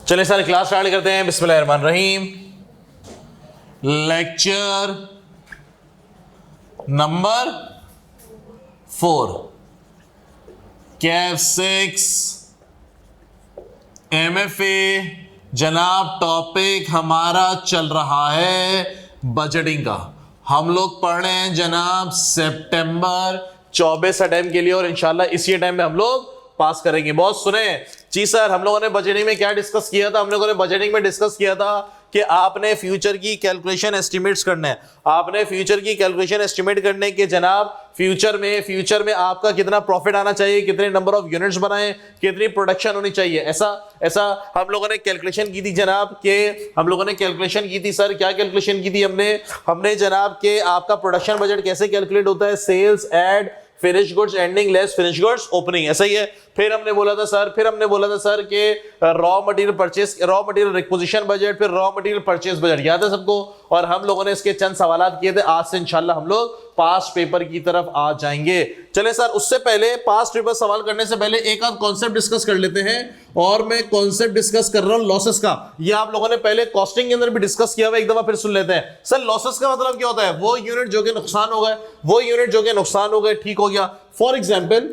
चलिए sir class start करते हैं। बिस्मिल्लाहिर्रहमानिर्रहीम। Lecture number 4 Kaif 6 MFA। जनाब टॉपिक हमारा चल रहा है बजटिंग का। हम लोग पढ़ रहे हैं जनाब सितंबर 24 अटेम्प्ट के लिए और इंशाल्लाह इसी अटेम्प्ट में हम लोग पास करेंगे। बहुत सुने जी सर, हम लोगों ने बजटिंग में क्या डिस्कस किया था? हम लोगों ने बजटिंग में डिस्कस किया था कि आपने फ्यूचर की कैलकुलेशन एस्टिमेट्स करना है। आपने फ्यूचर की कैलकुलेशन एस्टिमेट करने के जनाब फ्यूचर में आपका कितना प्रॉफिट आना चाहिए, कितने नंबर ऑफ यूनिट्स बनाएं, कितनी प्रोडक्शन होनी चाहिए, ऐसा हम लोगों ने कैलकुलेशन की थी जनाब। के हम लोगों ने कैलकुलेशन की थी सर। क्या कैलकुलेशन की थी हमने जनाब के आपका प्रोडक्शन बजट कैसे कैलकुलेट होता है? Sales add finish goods ending less finish goods opening, ऐसा ही है। फिर हमने बोला था सर कि रॉ मटेरियल रिक्विजिशन बजट, फिर रॉ मटेरियल परचेज बजट, याद है सबको? और हम लोगों ने इसके चंद सवालात किए थे। आज से इंशाल्लाह हम लोग पास्ट पेपर की तरफ आ जाएंगे। चले सर, उससे पहले पास्ट पेपर सवाल करने से पहले एक आध कॉन्सेप्ट डिस्कस कर लेते हैं। और मैं कॉन्सेप्ट डिस्कस कर रहा हूं लॉसेस का। ये आप लोगों ने पहले कॉस्टिंग के अंदर भी डिस्कस किया हुआ, एक दफा फिर सुन लेते हैं। सर लॉसेस का मतलब क्या होता है? वो यूनिट जो कि नुकसान हो गए, ठीक हो गया। फॉर एग्जाम्पल,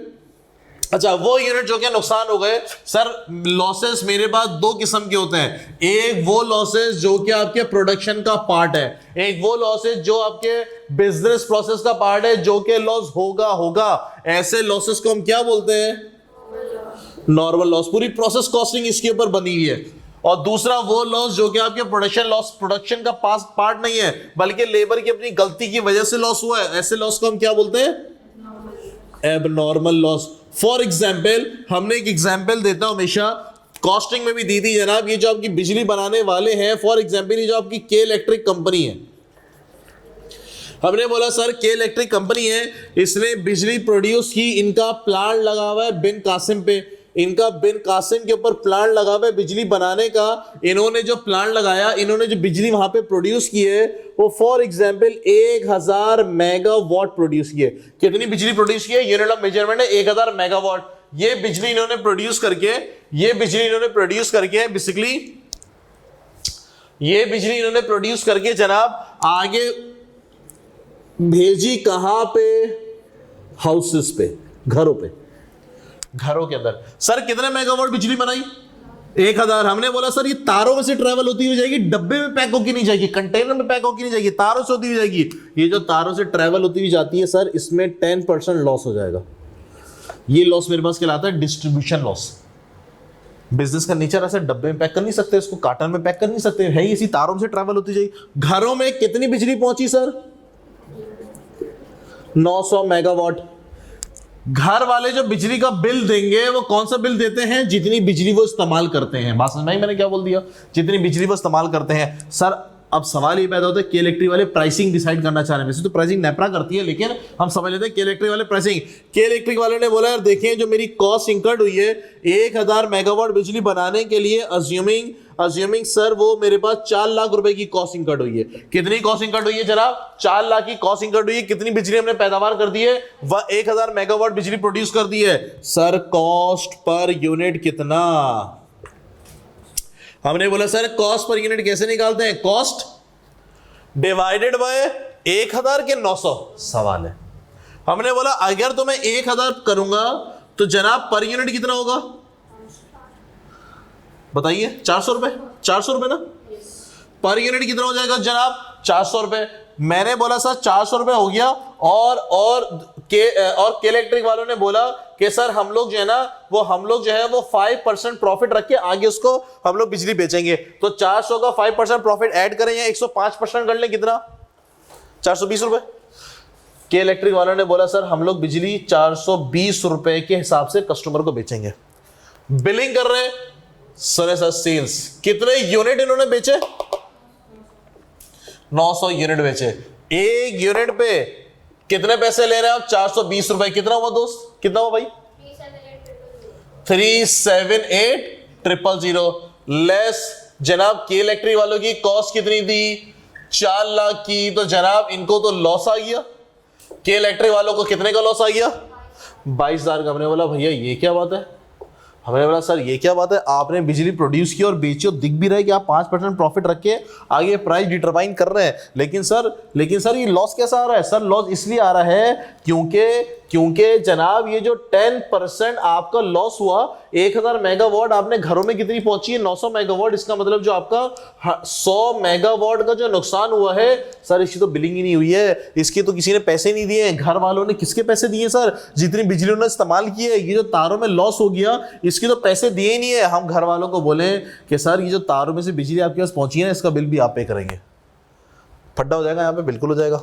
अच्छा वो यूनिट जो कि नुकसान हो गए सर, लॉसेस मेरे पास दो किस्म के होते हैं। एक वो लॉसेस जो कि आपके प्रोडक्शन का पार्ट है, एक वो लॉसेस जो आपके बिजनेस प्रोसेस का पार्ट है, जो कि लॉस होगा। ऐसे लॉसेस को हम क्या बोलते हैं? Normal loss. पूरी प्रोसेस कॉस्टिंग इसके ऊपर बनी हुई है। और दूसरा वो लॉस जो कि आपके प्रोडक्शन का पार्ट नहीं है, बल्कि लेबर की अपनी गलती की वजह से लॉस हुआ है। ऐसे लॉस को हम क्या बोलते हैं? Abnormal loss. फॉर एग्जाम्पल, हमने एक एग्जाम्पल देता हूं हमेशा, कॉस्टिंग में भी दी थी जनाब। ये जो आपकी बिजली बनाने वाले हैं, फॉर एग्जाम्पल ये जो आपकी के इलेक्ट्रिक कंपनी है, हमने बोला सर के इलेक्ट्रिक कंपनी है, इसने बिजली प्रोड्यूस की, इनका प्लांट लगा हुआ है बिन कासिम पे, इनका बिन कासिम के ऊपर प्लांट लगा हुआ है बिजली बनाने का। इन्होंने जो प्लांट लगाया, इन्होंने जो बिजली वहां पे प्रोड्यूस की है, वो फॉर एग्जांपल 1000 मेगावाट प्रोड्यूस की है। कितनी बिजली प्रोड्यूस की है? यूनिट ऑफ मेजरमेंट है 1000 मेगावाट। ये बिजली इन्होंने प्रोड्यूस करके बेसिकली ये बिजली इन्होंने प्रोड्यूस करके जनाब आगे भेजी कहां पे? हाउसेस पे, घरों के अंदर। सर कितने मेगावाट बिजली बनाई? 1000। हमने बोला सर ये तारों में से ट्रेवल होती हुई जाएगी, डब्बे में पैक होगी नहीं जाएगी, कंटेनर में पैक होगी नहीं जाएगी, तारों से होती हुई जाएगी। ये जो तारों से ट्रेवल होती हुई जाती है सर, इसमें 10% लॉस हो जाएगा। ये लॉस मेरे पास कहलाता है डिस्ट्रीब्यूशन लॉस। बिजनेस का नेचर ऐसा, डब्बे में पैक कर नहीं सकते, इसको कार्टन में पैक कर नहीं सकते, है इसी तारों से ट्रेवल होती जाएगी। घरों में कितनी बिजली पहुंची सर? 900 मेगावाट। घर वाले जो बिजली का बिल देंगे, वो कौन सा बिल देते हैं? जितनी बिजली वो इस्तेमाल करते हैं। बात समझ में आई मैंने क्या बोल दिया? जितनी बिजली वो इस्तेमाल करते हैं। सर अब सवाल ये पैदा होता है, के इलेक्ट्रिक वाले प्राइसिंग डिसाइड करना चाह रहे हैं। वैसे तो प्राइसिंग नेपरा करती है, लेकिन हम समझ लेते हैं के इलेक्ट्रिक वाले प्राइसिंग। के इलेक्ट्रिक वाले ने बोला यार देखें, जो मेरी कॉस्ट इंकर्ड हुई है 1000 मेगावाट बिजली बनाने के लिए, अज्यूमिंग सर वो मेरे पास 4 लाख रुपए की कॉस्ट इंकर्ड हुई है। कितनी कॉस्ट इंकर्ड हुई है जनाब? 4 लाख की कॉस्ट इंकर्ड हुई है। कितनी बिजली हमने पैदावार कर दी है? वह 1000 मेगावाट बिजली प्रोड्यूस कर दी है। सर कॉस्ट पर यूनिट कितना? हमने बोला सर कॉस्ट पर यूनिट कैसे निकालते हैं? कॉस्ट डिवाइडेड बाय 1000 के 900। सवाल है, हमने बोला अगर तो मैं 1000 करूंगा तो जनाब पर यूनिट कितना होगा? बताइए। 400 रुपए ना? पर यूनिट कितना हो जाएगा जनाब? 400 रुपए। मैंने बोला सर 400 रुपए हो गया। और के इलेक्ट्रिक वालों ने बोला कि सर हम लोग जो है वो 5% प्रॉफिट रख के आगे उसको हम लोग बिजली बेचेंगे। तो 400 का 5% प्रॉफिट ऐड करें या 105% कर लें, कितना? 420 रुपए। के इलेक्ट्रिक वालों ने बोला सर हम लोग बिजली 420 रुपए के हिसाब से कस्टमर को बेचेंगे। बिलिंग कर रहे हैं सर सेल्स। कितने यूनिट इन्होंने बेचे? 900 यूनिट बेचे। एक यूनिट पे कितने पैसे ले रहे हैं आप? 420 रुपए। कितना हुआ दोस्त? कितना हुआ भाई? 378,000 लेस जनाब के इलेक्ट्रिक वालों की कॉस्ट कितनी थी? 4 लाख की। तो जनाब इनको तो लॉस आ गया। के इलेक्ट्रिक वालों को कितने का लॉस आ गया? 22,000 का। हमने बोला भैया ये क्या बात है? हमने बोला सर ये क्या बात है, आपने बिजली प्रोड्यूस की और बेची और दिख भी रहा है कि आप 5% प्रॉफिट रख के आगे प्राइस डिटरमाइन कर रहे हैं, लेकिन सर ये लॉस कैसा आ रहा है? सर लॉस इसलिए आ रहा है क्योंकि जनाब ये जो 10% आपका लॉस हुआ, 1000 मेगावाट आपने घरों में कितनी पहुंची है? 900 मेगावाट। इसका मतलब जो आपका 100 मेगावाट का जो नुकसान हुआ है सर, इसकी तो बिलिंग ही नहीं हुई है, इसके तो किसी ने पैसे नहीं दिए हैं। घर वालों ने किसके पैसे दिए सर? जितनी बिजली उन्होंने इस्तेमाल की है। ये जो तारों में लॉस हो गया इसके तो पैसे दिए ही नहीं है। हम घर वालों को बोले कि सर ये जो तारों में से बिजली आपके पास पहुंची है ना, इसका बिल भी आप पे करेंगे। फड्डा हो जाएगा यहाँ पे, बिल्कुल हो जाएगा,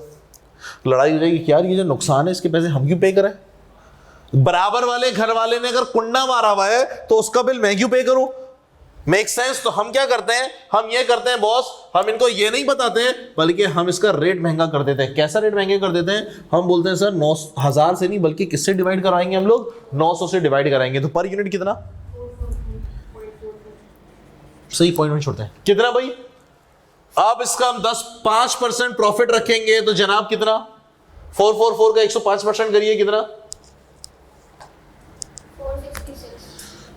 लड़ाई हो जाएगी कि यार ये जो नुकसान है इसके पैसे हम क्यों पे करें? बराबर वाले घर वाले ने अगर कुंडा मारा हुआ है तो उसका बिल मैं क्यों पे करूं? Make sense? तो हम क्या करते हैं, हम ये करते हैं बॉस, हम इनको ये नहीं बताते हैं बल्कि हम इसका रेट महंगा कर देते हैं। कैसा रेट महंगे कर देते हैं? हम बोलते हैं सर 9000 से नहीं बल्कि किससे डिवाइड कराएंगे हम लोग? 900 से डिवाइड कराएंगे। तो पर यूनिट कितना? सही पॉइंट में छोड़ते हैं। कितना भाई? अब इसका हम 5% प्रॉफिट रखेंगे तो जनाब कितना? 444 का 105% करिए, कितना? 466।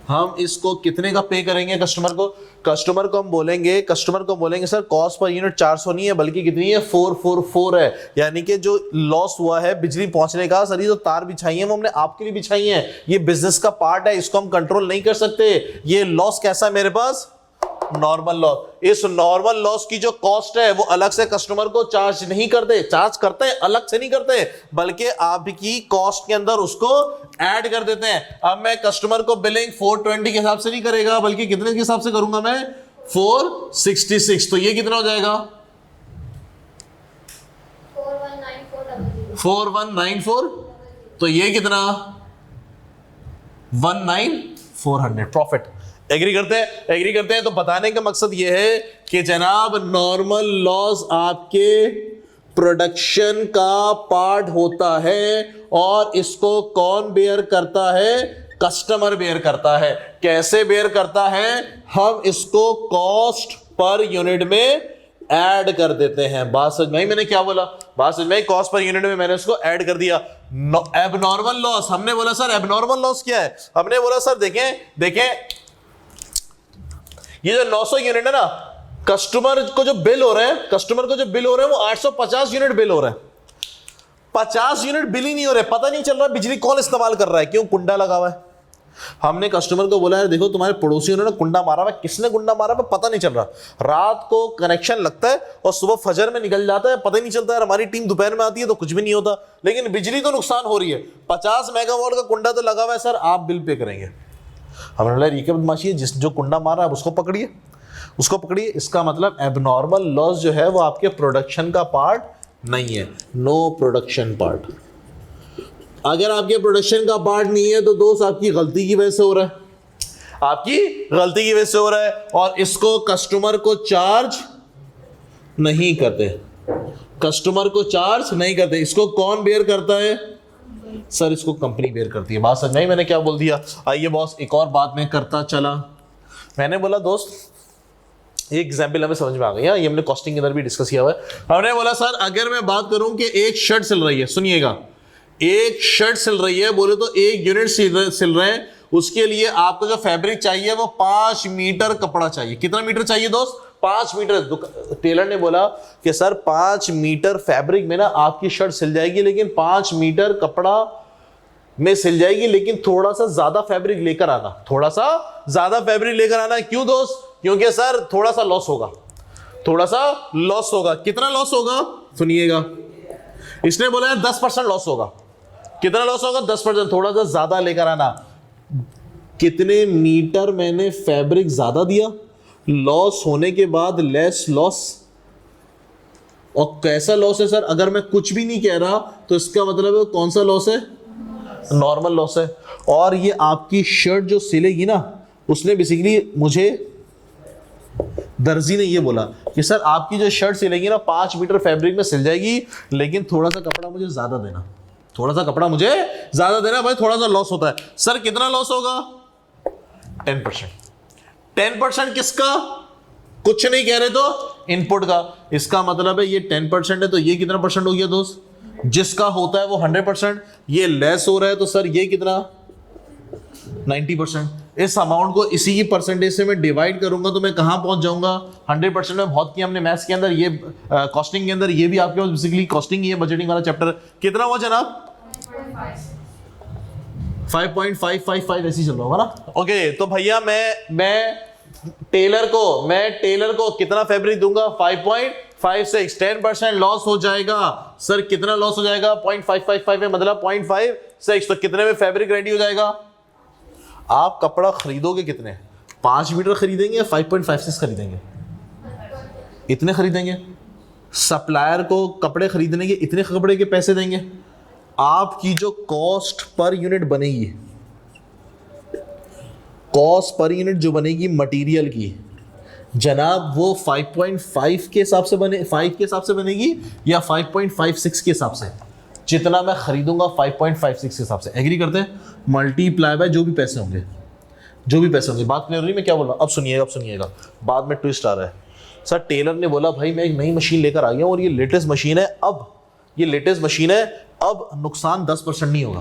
हम इसको कितने का पे करेंगे कस्टमर को? कस्टमर को हम बोलेंगे सर कॉस्ट पर यूनिट 400 नहीं है बल्कि कितनी है? 444 है। यानी कि जो लॉस हुआ है बिजली पहुंचने का, सर ये जो तार बिछाई है वो हमने आपके लिए बिछाई है, ये बिजनेस का पार्ट है, इसको हम कंट्रोल नहीं कर सकते। ये लॉस कैसा है मेरे पास? Normal loss. इस नॉर्मल लॉस की जो कॉस्ट है वो अलग से कस्टमर को चार्ज नहीं करते, चार्ज करते हैं अलग से नहीं करते बल्कि आपकी कॉस्ट के अंदर उसको ऐड कर देते हैं। अब मैं कस्टमर को बिलिंग 420 के हिसाब से नहीं करेगा बल्कि कितने के हिसाब से करूंगा मैं? 466। तो ये कितना हो जाएगा? 4194। तो ये कितना? 19400 प्रॉफिट। एग्री करते हैं। तो बताने का मकसद यह है कि जनाब नॉर्मल लॉस आपके प्रोडक्शन का पार्ट होता है और इसको कौन बेयर करता है? कस्टमर बेयर करता है। कैसे बेयर करता है? हम इसको कॉस्ट पर यूनिट में ऐड कर देते हैं। बात समझ में आई मैंने क्या बोला? बात समझ में आई? कॉस्ट पर यूनिट में मैंने उसको ऐड कर दिया। एबनॉर्मल लॉस, हमने बोला सर एबनॉर्मल लॉस क्या है? हमने बोला सर देखें ये जो 900 यूनिट है ना, कस्टमर को जो बिल हो रहे हैं वो 850 यूनिट बिल हो रहे हैं। 50 यूनिट बिल ही नहीं हो रहे, पता नहीं चल रहा बिजली कौन इस्तेमाल कर रहा है। क्यों? कुंडा लगा हुआ है। हमने कस्टमर को बोला है देखो तुम्हारे पड़ोसियों ने कुंडा मारा हुआ है, किसने कुंडा मारा है पता नहीं चल रहा। रात को कनेक्शन लगता है और सुबह फजर में निकल जाता है, पता ही नहीं चलता है। हमारी टीम दोपहर में आती है तो कुछ भी नहीं होता, लेकिन बिजली तो नुकसान हो रही है। 50 मेगावाट का कुंडा तो लगा हुआ है, सर आप बिल पे करेंगे। हमने बोला ये क्या बदमाशी है, जो कुंडा मार रहा है उसको पकड़िए। इसका मतलब एबनॉर्मल लॉस जो है वो आपके प्रोडक्शन का पार्ट नहीं है, नो प्रोडक्शन पार्ट। अगर आपके प्रोडक्शन का पार्ट नहीं है तो दोस्त आपकी गलती की वजह से हो रहा है, और इसको कस्टमर को चार्ज नहीं करते। इसको कौन बेयर करता है? सर इसको कंपनी बेयर करती है। बात समझ नहीं मैंने क्या बोल दिया? आइए बॉस एक और बात मैं करता चला। मैंने बोला दोस्त एक एग्जांपल हमें समझ में आ गई, ये हमने कॉस्टिंग के अंदर भी डिस्कस किया हुआ है। हमने बोला सर अगर मैं बात करूं कि एक शर्ट सिल रही है, सुनिएगा, एक शर्ट सिल रही है, बोले तो 1 यूनिट सिल रहे हैं, उसके लिए आपको जो फैब्रिक चाहिए वो 5 मीटर कपड़ा चाहिए। कितना मीटर चाहिए दोस्त? 5 मीटर। टेलर ने बोला कि सर 5 मीटर फैब्रिक में ना आपकी शर्ट सिल जाएगी, लेकिन 5 मीटर कपड़ा में सिल जाएगी, लेकिन थोड़ा सा ज्यादा फैब्रिक लेकर आना। क्यों दोस्त? क्योंकि सर थोड़ा सा लॉस होगा। कितना लॉस होगा? सुनिएगा, इसने बोला है 10% लॉस होगा। कितना लॉस होगा? 10%। थोड़ा सा ज्यादा लेकर आना। कितने मीटर मैंने फैब्रिक ज्यादा दिया, लॉस होने के बाद लेस लॉस। और कैसा लॉस है सर? अगर मैं कुछ भी नहीं कह रहा तो इसका मतलब है कौन सा लॉस है? नॉर्मल लॉस है। और ये आपकी शर्ट जो सिलेगी ना, उसने बेसिकली मुझे दर्जी ने ये बोला कि सर आपकी जो शर्ट सिलेगी ना 5 मीटर फैब्रिक में सिल जाएगी, लेकिन थोड़ा सा कपड़ा मुझे ज्यादा देना भाई, थोड़ा सा लॉस होता है। सर कितना लॉस होगा? 10%। 10% किसका? कुछ नहीं कह रहे तो इनपुट का। इसका मतलब है ये 10% है तो ये कितना परसेंट हो गया दोस्त? जिसका होता है वो 100%। ये लेस हो रहा है तो सर ये कितना? 90%। इस अमाउंट को इसी की परसेंटेज से मैं डिवाइड करूंगा तो मैं कहां पहुंच जाऊंगा 100% में। बहुत किया हमने मैथ्स के अंदर, ये कॉस्टिंग के अंदर, ये भी आपके पास बेसिकली कॉस्टिंग ये बजटिंग वाला चैप्टर कितना हुआ जनाब 5.555 ऐसे ही चल रहा होगा ना। ओके तो भैया मैं टेलर को कितना फैब्रिक दूंगा 5.56, 10% लॉस हो जाएगा। सर कितना लॉस हो जाएगा 0.555 में मतलब 0.56, तो कितने में फैब्रिक रेडी हो जाएगा। आप कपड़ा खरीदोगे कितने, 5 मीटर खरीदेंगे या 5.56 खरीदेंगे, इतने खरीदेंगे। सप्लायर को कपड़े खरीदने के इतने कपड़े के पैसे देंगे। आपकी जो कॉस्ट पर यूनिट बनेगी, कॉस्ट पर यूनिट जो बनेगी मटेरियल की जनाब, वो 5.5 के हिसाब से 5 के हिसाब से बनेगी या 5.56 के हिसाब से। जितना मैं खरीदूंगा 5.56 के हिसाब से, एग्री करते हैं, मल्टीप्लाई बाय जो भी पैसे होंगे, बात क्लियर हो रही मैं क्या बोल रहा हूँ। अब सुनिएगा बाद में ट्विस्ट आ रहा है। सर टेलर ने बोला भाई मैं एक नई मशीन लेकर आ गया और ये लेटेस्ट मशीन है, अब नुकसान 10% नहीं होगा।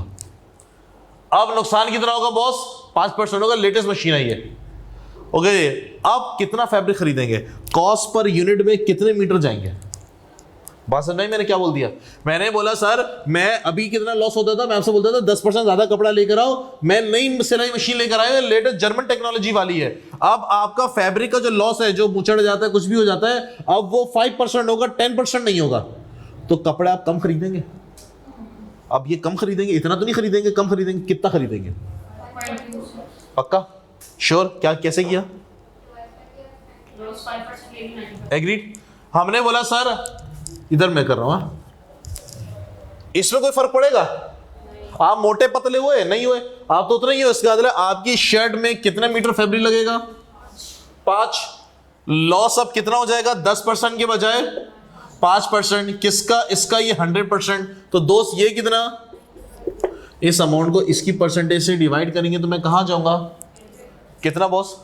अब नुकसान कितना होगा बॉस 5% होगा, लेटेस्ट मशीन है ये। ओके अब कितना फैब्रिक खरीदेंगे, कॉस्ट पर यूनिट में कितने मीटर जाएंगे। बात समझ नहीं मैंने क्या बोल दिया। मैंने बोला सर मैं अभी कितना लॉस होता था, मैं आपसे बोलता था 10% ज्यादा कपड़ा लेकर आओ, मैं नई सिलाई मशीन लेकर आया, लेटेस्ट जर्मन टेक्नोलॉजी वाली है। अब आपका फैब्रिक का जो लॉस है, जो मुचड़ जाता है, कुछ भी हो जाता है, अब वो 5% होगा, 10% नहीं होगा। तो कपड़ा आप कम खरीदेंगे, अब ये कम खरीदेंगे, इतना तो नहीं खरीदेंगे, कम खरीदेंगे। कितना खरीदेंगे पक्का श्योर, क्या कैसे किया, एग्रीड। हमने बोला सर इधर मैं कर रहा हूं, इसमें कोई फर्क पड़ेगा, आप मोटे पतले हुए नहीं हुए, आप तो उतना ही हो। इसके बाद आपकी शर्ट में कितने मीटर फैब्रिक लगेगा 5, लॉस अब कितना हो जाएगा 10% के बजाय 5%, किसका, इसका, ये 100%। तो दोस्त ये कितना, इस अमाउंट को इसकी परसेंटेज से डिवाइड करेंगे तो मैं कहां जाऊंगा, कितना बॉस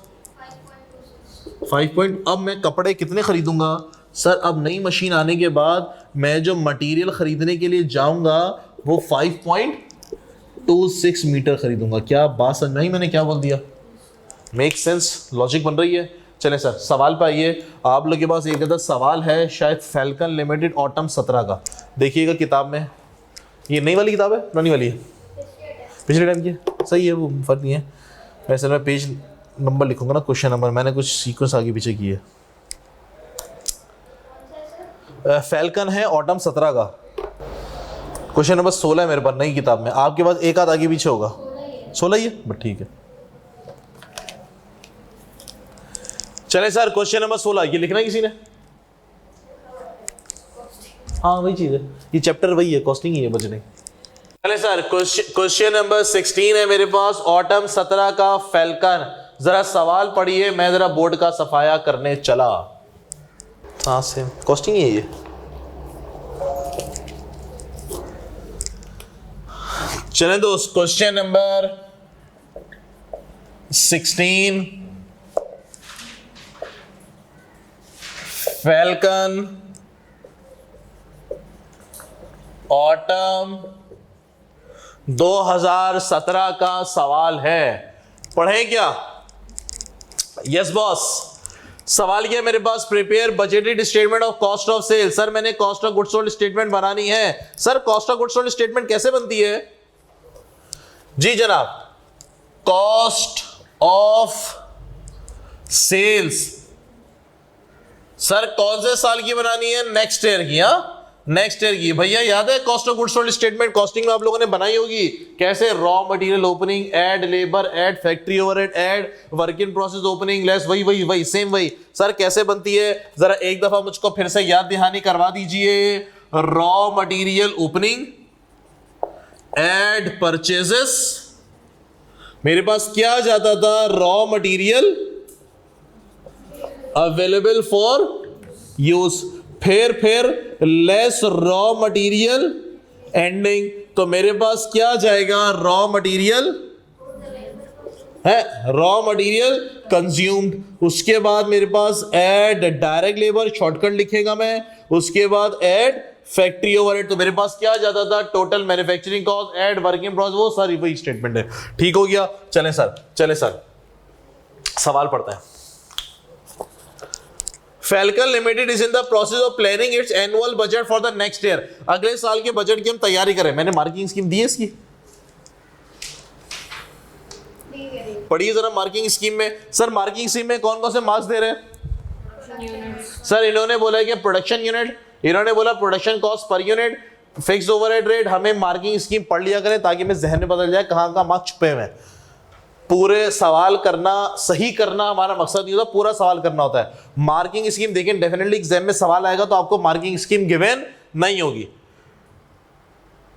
5 अब मैं कपड़े कितने खरीदूंगा सर, अब नई मशीन आने के बाद मैं जो मटेरियल खरीदने के लिए जाऊंगा वो 5.26 मीटर खरीदूंगा। क्या बात समझ नहीं मैंने क्या बोल दिया, मेक सेंस, लॉजिक बन रही है। चले सर सवाल पे आइए। आप लोग के पास एक अदद सवाल है शायद फैल्कन लिमिटेड ऑटम 17 का, देखिएगा किताब में, ये नई वाली किताब है पुरानी वाली है, पिछले टाइम की, सही है वो फर्क नहीं है। वैसे मैं पेज नंबर लिखूंगा ना, क्वेश्चन नंबर, मैंने कुछ सीक्वेंस आगे पीछे की है। फैल्कन है ऑटम 17 का, क्वेश्चन नंबर 16 है मेरे पास नई किताब में, आपके पास एक आध आगे पीछे होगा, 16 ही है बट ठीक है। चले सर क्वेश्चन नंबर 16, ये लिखना है किसी ने, हाँ वही चीज है, ये चैप्टर वही है, कॉस्टिंग ही है बजने। चले सर क्वेश्चन नंबर 16 है मेरे पास, ऑटम 17 का फैल्कन। जरा सवाल पढ़िए, मैं जरा बोर्ड का सफाया करने चला। हाँ सेम कॉस्टिंग ही है ये। चले दोस्त क्वेश्चन नंबर 16, फैल्कन ऑटम 2017 का सवाल है, पढ़े क्या। यस बॉस, सवाल क्या मेरे पास, prepare budgeted statement of cost of sale. Sir मैंने cost of goods sold statement बनानी है। Sir cost of goods sold statement कैसे बनती है जी जनाब, कॉस्ट ऑफ सेल्स। सर कौन से साल की बनानी है, नेक्स्ट ईयर की। हाँ नेक्स्ट ईयर की। भैया याद है cost of goods sold statement costing में आप लोगों ने बनाई होगी, कैसे, raw material opening, add labour, add factory overhead, add work in process opening less, वही सेम वही। सर कैसे बनती है, जरा एक दफा मुझको फिर से याद दहानी करवा दीजिए। Raw material opening, add purchases, मेरे पास क्या आ जाता था, raw material available for use, फिर लेस रॉ मटेरियल एंडिंग, तो मेरे पास क्या जाएगा, रॉ मटेरियल है, रॉ मटेरियल कंज्यूम्ड। उसके बाद मेरे पास ऐड डायरेक्ट लेबर, शॉर्टकट लिखेगा मैं, उसके बाद ऐड फैक्ट्री ओवरहेड, तो मेरे पास क्या जाता था, total manufacturing cost, add working process, वो सारी वही स्टेटमेंट है। ठीक हो गया। चले सर सवाल पढ़ते हैं। Falcon Limited is in the process of planning its annual budget for the next year. अगले साल के बजट की हम तैयारी करें। मैंने मार्किंग स्कीम दी है इसकी, पढ़िए जरा मार्किंग स्कीम में। सर मार्किंग स्कीम में कौन कौन से मार्क्स दे रहे हैं? सर इन्होंने बोला कि प्रोडक्शन यूनिट, इन्होंने बोला production cost per unit, fixed overhead rate. हमें मार्किंग स्कीम पढ़ लिया करें ताकि हमें जहन में बदल जाए कहाँ कहाँ मार्क्स छुपे हुए हैं। पूरे सवाल करना, सही करना हमारा मकसद नहीं होता, पूरा सवाल करना होता है। मार्किंग स्कीम देखें, डेफिनेटली एग्जाम में सवाल आएगा तो आपको मार्किंग स्कीम गिवन नहीं होगी,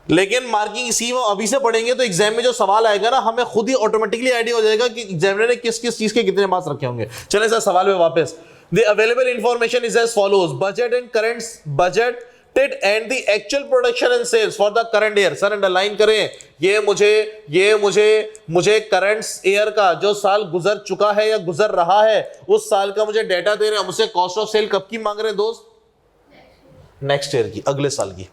लेकिन मार्किंग स्कीम अभी से पढ़ेंगे तो एग्जाम में जो सवाल आएगा ना, हमें खुद ही ऑटोमेटिकली आइडिया हो जाएगा कि एग्जामिनर ने किस किस चीज के कितने मार्क्स रखे होंगे। चलें सर सवाल में वापस। The available information is as follows, budget and current budget and the actual production and sales for the current year. Sir underline करें, ये मुझे करंट ईयर का जो साल गुजर चुका है या गुजर रहा है उस साल का मुझे डाटा दे रहे हैं। मुझसे कॉस्ट ऑफ सेल कब की मांग रहे हैं दोस्त? नेक्स्ट ईयर की, अगले साल की।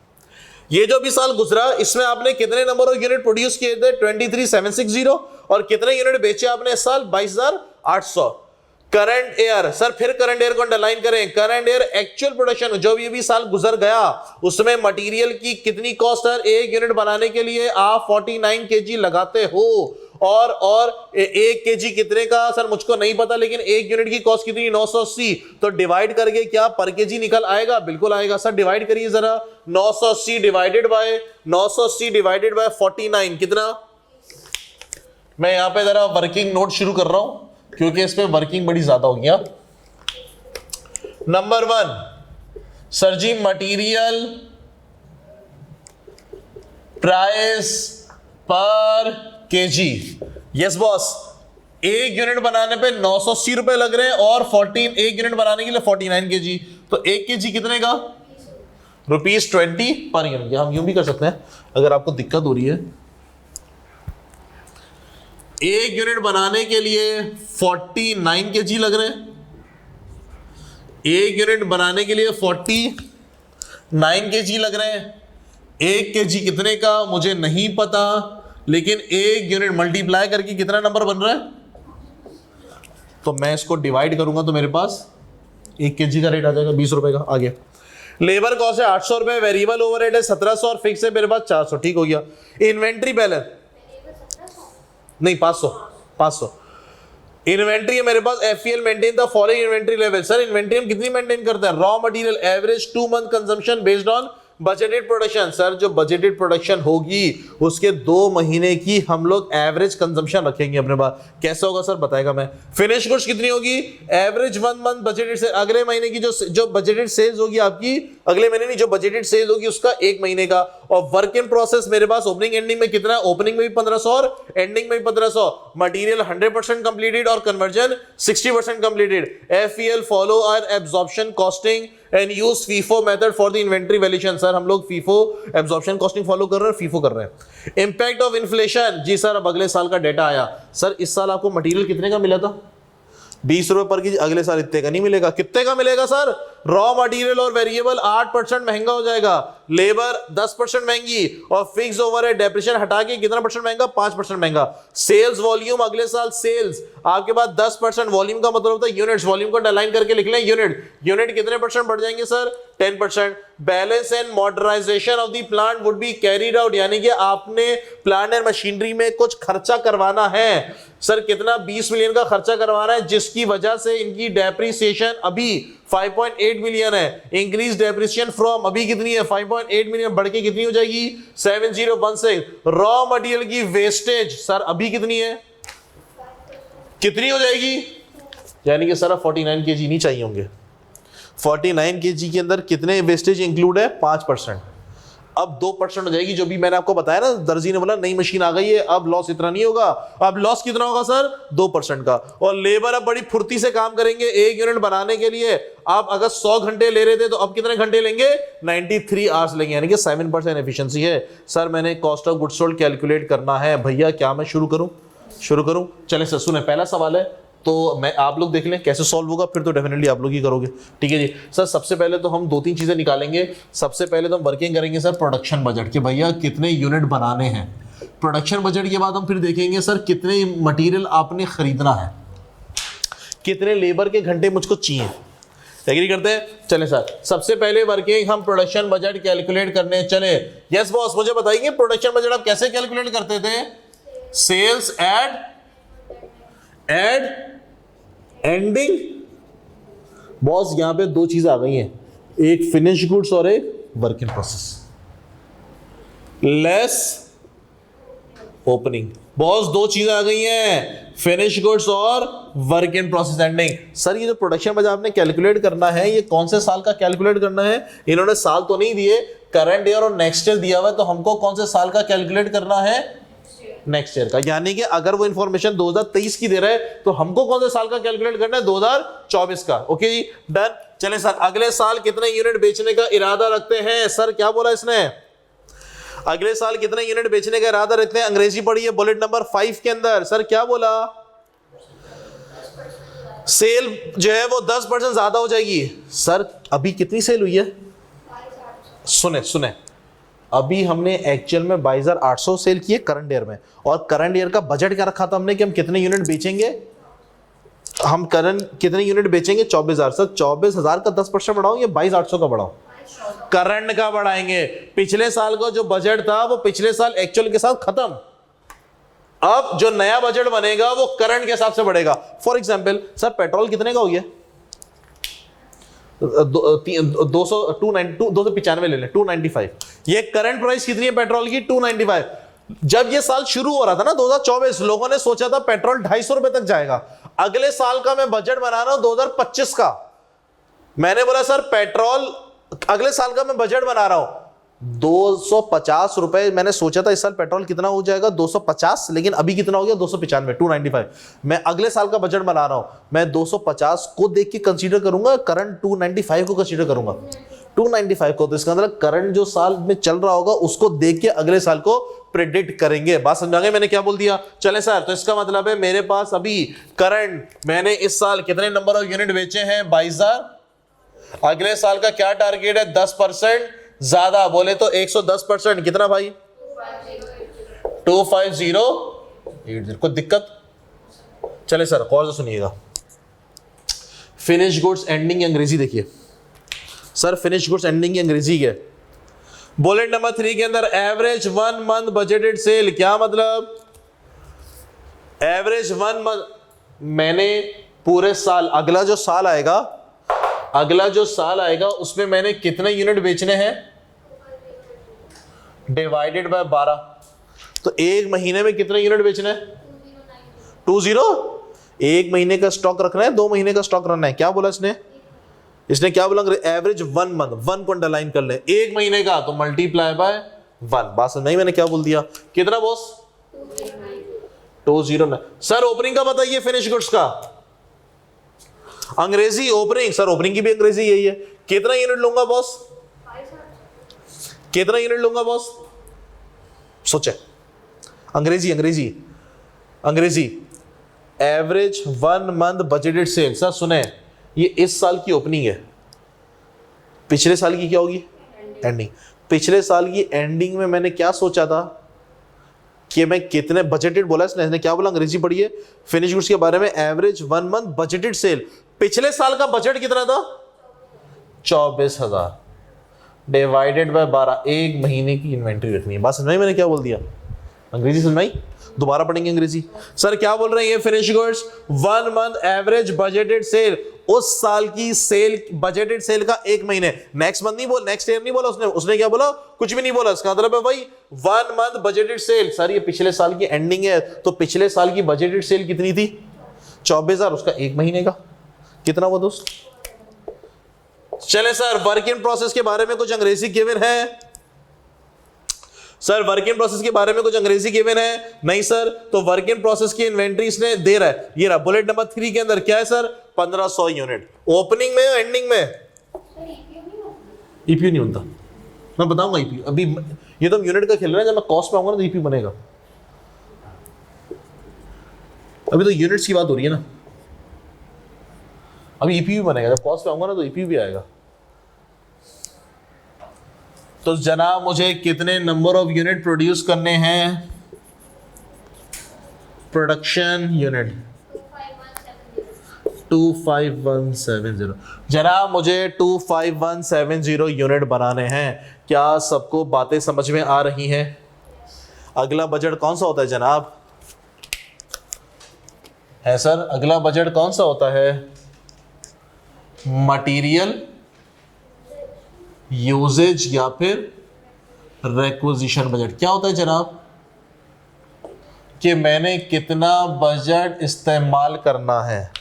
ये जो भी साल गुजरा इसमें आपने कितने नंबर ऑफ यूनिट प्रोड्यूस किए थे? 23,760। और कितने यूनिट बेचे आपने इस साल? 22,800। करंट ईयर, सर फिर करंट ईयर को अंडरलाइन करें। करंट ईयर एक्चुअल प्रोडक्शन, जो भी साल गुजर गया उसमें मटेरियल की कितनी कॉस्ट है? एक यूनिट बनाने के लिए आप 49 kg लगाते हो, और 1 kg कितने का? सर मुझको नहीं पता, लेकिन एक यूनिट की कॉस्ट कितनी? 980। तो डिवाइड करके क्या पर केजी निकल आएगा? बिल्कुल आएगा। सर डिवाइड करिए जरा, 980 डिवाइडेड बाय 49 कितना? मैं यहां पे जरा वर्किंग नोट शुरू कर रहा हूं क्योंकि इसमें वर्किंग बड़ी ज्यादा हो गया। नंबर 1, सर जी मटीरियल प्राइस पर केजी। यस बॉस, एक यूनिट बनाने पे 980 रुपए लग रहे हैं और 14 एक यूनिट बनाने के लिए 49 केजी। तो 1 केजी कितने का? ₹20 पर यूनिट। हम यूं भी कर सकते हैं अगर आपको दिक्कत हो रही है। एक यूनिट बनाने के लिए 49 केजी लग रहे हैं। एक यूनिट बनाने के लिए 49 केजी लग रहे हैं। 1 केजी कितने का मुझे नहीं पता, लेकिन एक यूनिट मल्टीप्लाई करके कितना नंबर बन रहा है? तो मैं इसको डिवाइड करूंगा तो मेरे पास 1 केजी का रेट आ जाएगा 20 रुपए का। आगे लेबर कॉस्ट है 800 रुपए, वेरिएबल ओवरहेड है 1700 और फिक्स है मेरे पास 400। ठीक हो गया। इन्वेंट्री बैलेंस नहीं 500। इन्वेंट्री है मेरे पास। FEL maintain the following inventory level. Sir inventory हम कितनी मेंटेन करते हैं? Raw material average 2 month consumption based on budgeted production. Sir जो बजटेड प्रोडक्शन होगी उसके 2 महीने की हम लोग एवरेज कंजम्पशन रखेंगे अपने पास। कैसे होगा सर? बताएगा मैं। फिनिश गुड्स कितनी होगी? एवरेज 1 मंथ बजटेड से, अगले महीने की जो बजटेड सेल्स होगी आपकी, अगले महीने नहीं, जो बजटेड सेल होगी उसका 1 महीने का। और वर्क इन प्रोसेस मेरे पास ओपनिंग एंडिंग में कितना है? ओपनिंग में भी 1500 और एंडिंग में भी 1500। मटेरियल 100% कंप्लीटेड और conversion 60% completed. FEL follow our absorption costing and use FIFO method for the inventory valuation. Sir हम लोग फीफो एब्जॉर्प्शन कॉस्टिंग फॉलो कर रहे हैं, फीफो कर रहे हैं। इंपैक्ट ऑफ इन्फ्लेशन, जी सर अब अगले साल का डेटा आया। सर इस साल आपको मटेरियल कितने का मिला था? 20 रुपए पर केजी। अगले साल इतने का नहीं मिलेगा। कितने का मिलेगा सर? रॉ मटेरियल और वेरिएबल 8% महंगा हो जाएगा, लेबर 10% महंगी और फिक्स ओवरहेड डेप्रिसिएशन हटा के कितना परसेंट महंगा? 5% महंगा। सेल्स वॉल्यूम अगले साल सेल्स आपके पास 10%। वॉल्यूम का मतलब होता है यूनिट्स। वॉल्यूम को अंडरलाइन करके लिख लें यूनिट कितने परसेंट बढ़ जाएंगे sir? 10%। Balance and modernisation of the plant would be carried out, यानी कि आपने प्लांट एंड मशीनरी में कुछ खर्चा करवाना है। सर कितना? 20 मिलियन का खर्चा करवाना है, जिसकी वजह से इनकी डेप्रिसिएशन अभी 5.8 मिलियन है। इंक्रीज डेप्रिसिएशन फ्रॉम अभी कितनी है? 5.8 मिलियन बढ़ के कितनी हो जाएगी? 7016। रॉ मटेरियल की वेस्टेज सर अभी कितनी है? कितनी हो जाएगी? यानी कि सर 49 केजी नहीं चाहिए होंगे। 49 केजी के अंदर कितने वेस्टेज इंक्लूड है? 5%। अब 2% हो जाएगी, जो भी मैंने आपको बताया ना, दर्जी ने बोला नई मशीन आ गई है, अब लॉस इतना नहीं होगा। अब लॉस कितना होगा सर? 2% का। और लेबर अब बड़ी फुर्ती से काम करेंगे। एक यूनिट बनाने के लिए आप अगर 100 घंटे ले रहे थे तो अब कितने घंटे लेंगे? 93 आवर्स लेंगे, यानी कि 7% एफिशिएंसी है। सर मैंने cost of goods sold calculate करना है भैया, क्या मैं शुरू करूं? चले सर सुने, पहला सवाल है तो मैं आप लोग देख लें कैसे सॉल्व होगा, फिर तो डेफिनेटली आप लोग ही करोगे। ठीक है जी सर। सबसे पहले तो हम 2-3 चीजें निकालेंगे। सबसे पहले तो हम वर्किंग करेंगे सर प्रोडक्शन बजट के, भैया कितने यूनिट बनाने हैं। प्रोडक्शन बजट के बाद हम फिर देखेंगे सर कितने मटेरियल आपने खरीदना है। कितने लेबर के घंटे मुझको चाहिए। एग्री करते हैं? चले सर, सबसे पहले वर्किंग हम प्रोडक्शन बजट कैलकुलेट करने चले। यस बॉस, मुझे बताइए प्रोडक्शन बजट आप कैसे कैलकुलेट करते थे? Sales add ending. बॉस यहां पे दो चीजें आ गई हैं, एक फिनिश गुड्स और एक work in process, less opening. Boss दो चीजें आ गई हैं, फिनिश गुड्स और work in process ending. Sir ये जो प्रोडक्शन बजट आपने कैलकुलेट करना है, ये कौन से साल का कैलकुलेट करना है? इन्होंने साल तो नहीं दिए, करंट ईयर और नेक्स्ट ईयर दिया हुआ है, तो हमको कौन से साल का कैलकुलेट करना है? नेक्स्ट ईयर का। यानी कि अगर वो इंफॉर्मेशन 2023 की दे रहे हैं तो हमको कौन से साल का कैलकुलेट करना है? 2024 का। ओके जी, डन। चले सर, अगले साल कितने यूनिट बेचने का इरादा रखते हैं? सर क्या बोला इसने? अगले साल कितने यूनिट बेचने का इरादा रखते हैं? अंग्रेजी पढ़िए बुलेट नंबर 5 के अंदर। सर क्या बोला? सेल जो है वो 10% ज्यादा हो जाएगी। सर अभी कितनी सेल हुई है? सुने, अभी हमने एक्चुअल में 22,800 सेल किए करंट ईयर में, और करंट ईयर का बजट क्या रखा था हमने कि हम कितने यूनिट बेचेंगे? हम करंट कितने यूनिट बेचेंगे? 24,000। सर 24,000 का 10% बढ़ाओ या 22,800 का बढ़ाओ? करंट का बढ़ाएंगे। पिछले साल का जो बजट था वो पिछले साल एक्चुअल के साथ खत्म, अब जो नया बजट बनेगा वो करंट के हिसाब से बढ़ेगा। फॉर एग्जाम्पल सर पेट्रोल कितने का हो गया? 295 ले लें, 295। ये करंट प्राइस कितनी है पेट्रोल की? 295। जब ये साल शुरू हो रहा था ना 2024, लोगों ने सोचा था पेट्रोल 250 रुपए तक जाएगा। अगले साल का मैं बजट बना रहा हूं 2025 का, मैंने बोला सर पेट्रोल अगले साल का मैं बजट बना रहा हूं 250 रुपए। मैंने सोचा था इस साल पेट्रोल कितना हो जाएगा? 250, लेकिन अभी कितना हो गया? 295, 295। मैं अगले साल का बजट बना रहा हूं, मैं 250 को देख के कंसीडर करूंगा, करंट 295 को कंसीडर करूंगा, 295 को। तो इसका मतलब करंट जो साल में चल रहा होगा उसको देख के अगले साल को प्रेडिक्ट करेंगे। बात समझा गए मैंने क्या बोल दिया? चले सर, तो इसका मतलब है मेरे पास अभी करंट, मैंने इस साल कितने नंबर ऑफ यूनिट बेचे हैं? 22,000। अगले साल का क्या टारगेट है? 10% ज्यादा, बोले तो 110%। कितना भाई? 25080। कोई दिक्कत? चले सर और सुनिएगा, फिनिश गुड्स एंडिंग अंग्रेजी देखिए सर, फिनिश गुड्स एंडिंग की अंग्रेजी क्या? बुलेट नंबर 3 के अंदर एवरेज 1 मंथ बजटेड सेल। क्या मतलब? एवरेज 1 मंथ, मैंने पूरे साल, अगला जो साल आएगा उसमें मैंने कितने यूनिट बेचने हैं? Divided by 12। तो एक महीने में कितने यूनिट बेचने हैं? 20। एक महीने का स्टॉक रखना है, 2 महीने का स्टॉक रखना है? क्या बोला इसने क्या बोला? एवरेज 1 मंथ, 1 को अंडरलाइन कर ले, एक महीने का, तो मल्टीप्लाई बाय 1। बात समझ नहीं मैंने क्या बोल दिया? कितना बॉस? 209। सर ओपनिंग का बताइए, फिनिश गुड्स का अंग्रेजी ओपनिंग। सर ओपनिंग की भी अंग्रेजी यही है। कितना यूनिट लूंगा बॉस? कितना यूनिट लूंगा बॉस? सोचे, अंग्रेजी average 1 month budgeted sale. Sir सुने, ये इस साल की ओपनिंग है, पिछले साल की क्या होगी? एंडिंग। पिछले साल की एंडिंग में मैंने क्या सोचा था कि मैं कितने बजटेड बोला इसने क्या बोला? अंग्रेजी पढ़िए फिनिश गुड्स के बारे में, एवरेज 1 मंथ बजटेड सेल। पिछले साल का बजट कितना था? 24,000 डिवाइडेड बाय 12, एक महीने की इन्वेंट्री रखनी है। बात समझ में मैंने क्या बोल दिया? अंग्रेजी समझ में? दोबारा पढ़ेंगे अंग्रेजी। सर क्या बोल रहे हैं? ये finish goods 1 month average budgeted sale, उस साल की सेल, बजटेड सेल का एक महीने, नेक्स्ट मंथ नहीं बोला, नेक्स्ट ईयर नहीं बोला उसने क्या बोला? कुछ भी नहीं बोला। इसका मतलब है भाई 1 मंथ बजटेड सेल। सर ये पिछले साल की एंडिंग है, तो पिछले साल की बजटेड सेल कितनी थी? 24,000, उसका एक महीने का कितना हुआ दोस्त? चले सर, वर्क इन प्रोसेस के बारे में कुछ अंग्रेजी गिवन है? सर वर्क इन प्रोसेस के बारे में कुछ अंग्रेजी गिवन है? नहीं सर। तो वर्क इन प्रोसेस की इन्वेंट्री इसने दे रहा है, ये रहा बुलेट नंबर 3 के अंदर। क्या है सर? 1500 यूनिट। ओपनिंग में एंडिंग में? ईपीयू नहीं होता, मैं बताऊंगा ईपीयू। अभी ये तो हम यूनिट का खेल रहे हैं, जब मैं कॉस्ट पे आऊंगा ना तो ईपीयू बनेगा। अभी तो यूनिट्स की बात हो रही है ना, अभी ईपीयू बनेगा, जब कॉस्ट पे आऊंगा ना तो ईपीयू भी आएगा। तो जनाब मुझे कितने नंबर ऑफ यूनिट प्रोड्यूस करने हैं? Production unit 25170। जनाब मुझे 25170 यूनिट बनाने हैं। क्या सबको बातें समझ में आ रही हैं? अगला बजट कौन सा होता है जनाब? है सर, अगला बजट कौन सा होता है? मटेरियल यूजेज या फिर रिक्विजिशन बजट। क्या होता है जनाब? कि मैंने कितना बजट इस्तेमाल करना है।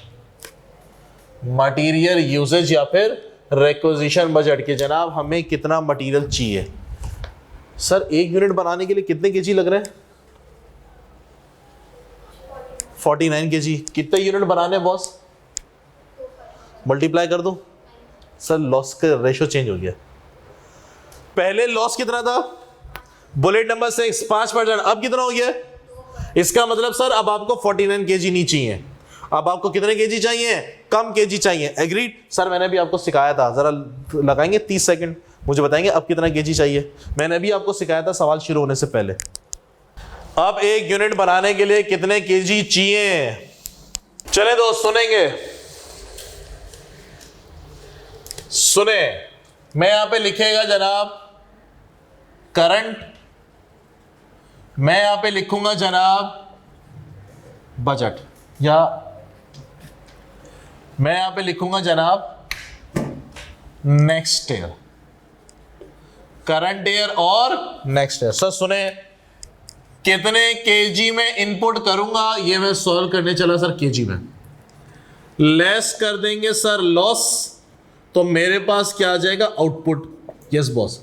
मटेरियल यूजेज या फिर रिक्विजिशन बजट के जनाब हमें कितना मटेरियल चाहिए। सर एक यूनिट बनाने के लिए कितने केजी लग रहे हैं? 49 केजी। कितने यूनिट बनाने हैं बॉस? मल्टीप्लाई कर दो। सर लॉस का रेशो चेंज हो गया। पहले लॉस कितना था? Bullet number 6 5%। अब कितना हो गया? इसका मतलब सर अब आपको 49 केजी नहीं चाहिए। अब आपको कितने केजी चाहिए? कम केजी चाहिए। एग्रीड? सर मैंने भी आपको सिखाया था, जरा लगाएंगे 30 सेकंड, मुझे बताएंगे अब कितना केजी चाहिए। मैंने भी आपको सिखाया था सवाल शुरू होने से पहले। अब एक यूनिट बनाने के लिए कितने केजी चाहिए? चले दोस्त सुनेंगे, सुने। मैं यहां पे लिखेगा जनाब करंट, मैं यहां पे लिखूंगा जनाब बजट, या मैं यहां पे लिखूंगा जनाब नेक्स्ट ईयर, करंट ईयर और नेक्स्ट ईयर। सर सुने, कितने केजी में इनपुट करूंगा ये मैं सॉल्व करने चला सर केजी में। लेस कर देंगे सर लॉस, तो मेरे पास क्या आ जाएगा? आउटपुट। यस बॉस,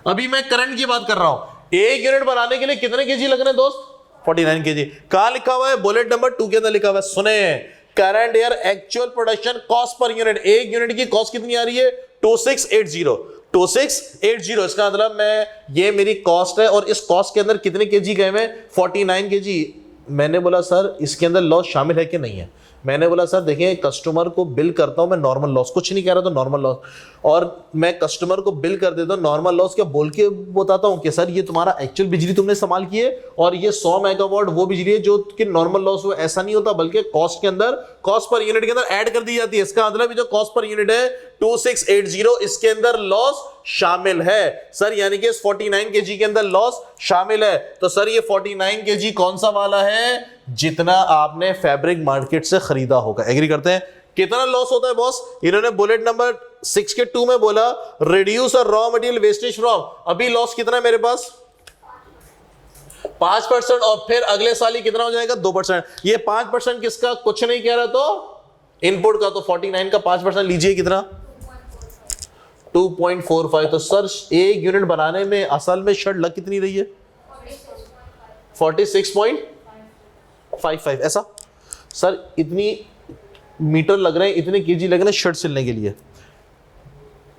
अभी मैं करंट की बात कर रहा हूं। एक यूनिट बनाने के लिए कितने केजी लग रहे हैं दोस्त? 49 केजी। कहां लिखा हुआ है? बुलेट नंबर 2 के अंदर लिखा हुआ है। सुने, current year actual production cost per unit, एक यूनिट की कॉस्ट कितनी आ रही है? 2680। 2680 इसका मतलब मैं, ये मेरी कॉस्ट है और इस कॉस्ट के अंदर कितने केजी गए हैं? 49 केजी। मैंने बोला सर इसके अंदर लॉस शामिल है कि नहीं है? मैंने बोला सर देखिए कस्टमर को बिल करता हूं मैं नॉर्मल लॉस, कुछ नहीं कह रहा तो नॉर्मल लॉस, और मैं कस्टमर को बिल कर देता हूं नॉर्मल लॉस क्या बोल के बताता हूं कि सर ये तुम्हारा एक्चुअल बिजली तुमने इस्तेमाल की है और ये 100 मेगावाट वो बिजली है जो कि नॉर्मल लॉस हुआ। ऐसा नहीं होता, बल्कि कॉस्ट के अंदर, कॉस्ट पर यूनिट के अंदर ऐड कर दी जाती है। इसका मतलब जो कॉस्ट पर यूनिट है 2680 इसके अंदर लॉस शामिल है सर, यानी कि इस 49 केजी के अंदर लॉस शामिल है। तो सर ये 49 केजी कौन सा वाला है? जितना आपने फैब्रिक मार्केट से खरीदा होगा। एग्री करते हैं? कितना लॉस होता है बॉस? इन्होंने बुलेट नंबर 6 के 2 में बोला reduce raw material wastage from, अभी लॉस कितना है मेरे पास? 5%, और फिर अगले साल ही कितना हो जाएगा? 2%। ये 5% किसका? कुछ नहीं कह रहा तो इनपुट का। तो 49 का 5% लीजिए कितना? 2.45। तो सर एक यूनिट बनाने में असल में शर्ट लग कितनी रही है? 46.55। ऐसा सर इतनी मीटर लग रहे हैं, इतने केजी लग रहे हैं शर्ट सिलने के लिए।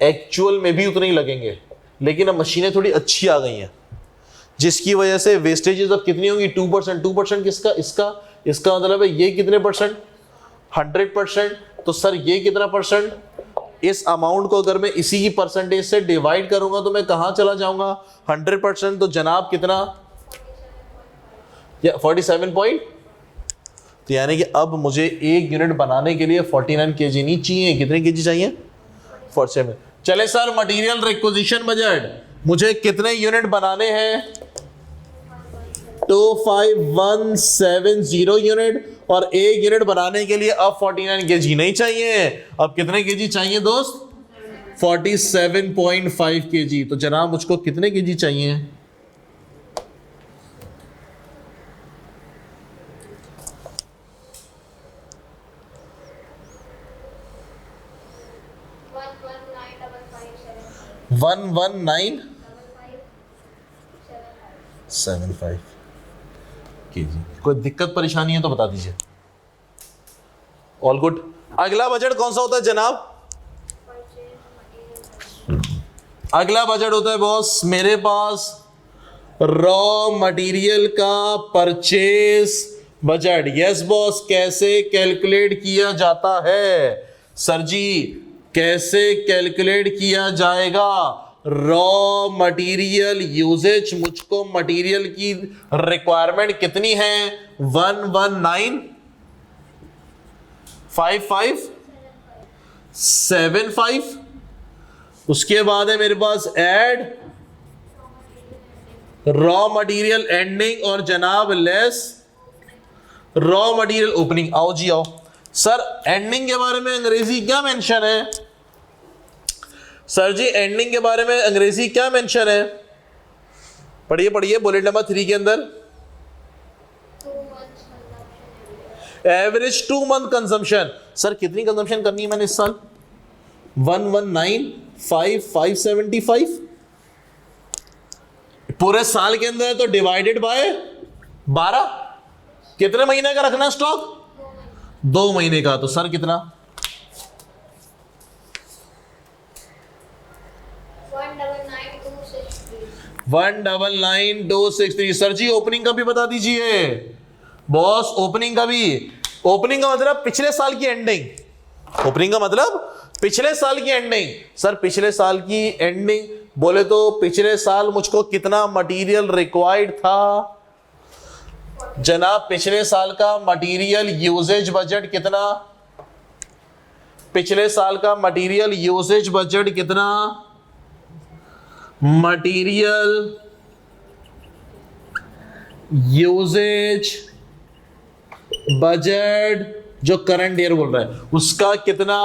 एक्चुअल में भी उतने ही लगेंगे, लेकिन अब मशीनें थोड़ी अच्छी आ गई हैं जिसकी वजह से वेस्टेजेस अब कितनी होंगी? 2%। 2% किसका? इसका मतलब है ये कितने परसेंट? 100%। तो सर ये कितना परसेंट? इस अमाउंट को अगर मैं इसी की परसेंटेज से डिवाइड करूंगा तो मैं कहां चला जाऊंगा? 100%। तो जनाब कितना? 47 तो यानी कि अब मुझे एक यूनिट बनाने के लिए 49 केजी नहीं चाहिए। कितने केजी चाहिए? 47। चले सर मटेरियल रिक्विजिशन बजट, मुझे कितने यूनिट बनाने हैं? 25170 यूनिट, और एक यूनिट बनाने के लिए अब 49 केजी नहीं चाहिए। अब कितने केजी चाहिए दोस्त? 47.5 केजी। तो जनाब मुझको कितने केजी चाहिए? One 1975 KG. कोई दिक्कत परेशानी है तो बता दीजिए। All good. अगला बजट कौन सा होता है जनाब? अगला बजट होता है बॉस मेरे पास रॉ मटेरियल का परचेज बजट। यस बॉस, कैसे कैलकुलेट किया जाता है? सर जी कैसे कैलकुलेट किया जाएगा? रॉ मटेरियल यूजेज, मुझको मटेरियल की रिक्वायरमेंट कितनी है? 11955 75, उसके बाद है मेरे पास ऐड रॉ मटेरियल एंडिंग और जनाब लेस रॉ मटेरियल ओपनिंग। आओ जी आओ सर, एंडिंग के बारे में अंग्रेजी क्या मेंशन है? सर जी एंडिंग के बारे में अंग्रेजी क्या मेंशन है? पढ़िए पढ़िए बुलेट नंबर 3 के अंदर। Average 2 month consumption. सर कितनी कंजम्पशन करनी है मैंने इस साल? 119,575 पूरे साल के अंदर, तो डिवाइडेड बाय 12। कितने महीने का रखना स्टॉक? 2 महीने का। तो सर कितना? 199,263। सर जी ओपनिंग का भी बता दीजिए बॉस। ओपनिंग का भी। ओपनिंग का मतलब पिछले साल की एंडिंग। ओपनिंग का मतलब पिछले साल की एंडिंग। सर पिछले साल की एंडिंग बोले तो पिछले साल मुझको कितना मटेरियल रिक्वायर्ड था जनाब? पिछले साल का मटेरियल यूजेज बजट कितना? पिछले साल का मटेरियल यूजेज बजट कितना? मटेरियल यूजेज बजट जो करंट ईयर बोल रहा है उसका कितना?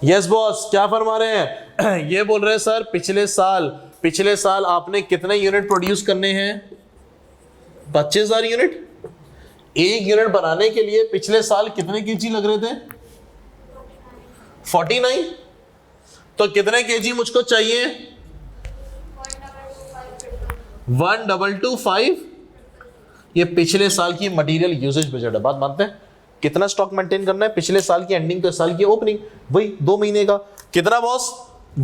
यस बॉस, क्या फरमा रहे हैं? ये बोल रहे हैं सर पिछले साल आपने कितने यूनिट प्रोड्यूस करने हैं? 25,000 यूनिट। एक यूनिट बनाने के लिए पिछले साल कितने केजी लग रहे थे? 49। तो कितने केजी मुझको चाहिए? 1,225। ये पिछले साल की मटेरियल यूजेज बजट है। बात मानते हैं? कितना स्टॉक मेंटेन करना है? पिछले साल की एंडिंग तो साल की ओपनिंग, वही 2 महीने का। कितना boss?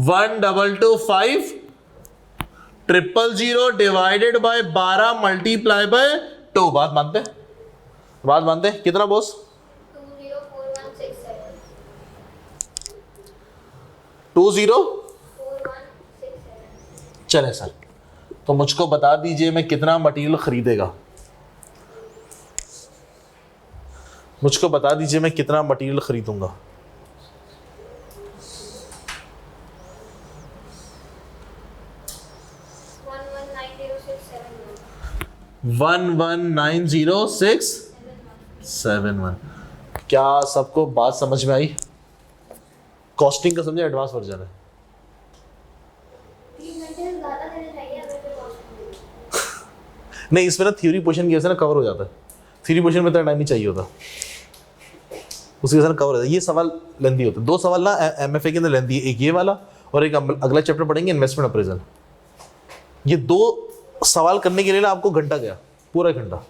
1,225,000 divided by 12 multiply by 2। बात मानते हैं? बात मानते हैं? कितना बॉस? 204167। चले सर, तो मुझको बता दीजिए मैं कितना मटेरियल खरीदेगा? मुझको बता दीजिए मैं कितना मटेरियल खरीदूंगा? 1190671। क्या सबको बात समझ में आई? कॉस्टिंग का समझे एडवांस वर्जन है। नहीं, इसमें ना थ्योरी पोर्शन की वजह से ना कवर हो जाता है। थ्योरी पोर्शन में इतना टाइम नहीं चाहिए होता, उसकी वजह से कवर हो जाता है। ये सवाल लेंदी होता है। 2 सवाल ना एमएफए के अंदर लेंदी है, एक ये वाला और एक अगला चैप्टर पढ़ेंगे इन्वेस्टमेंट अप्रेजल। ये 2 सवाल करने के लिए ना आपको घंटा गया, पूरा घंटा।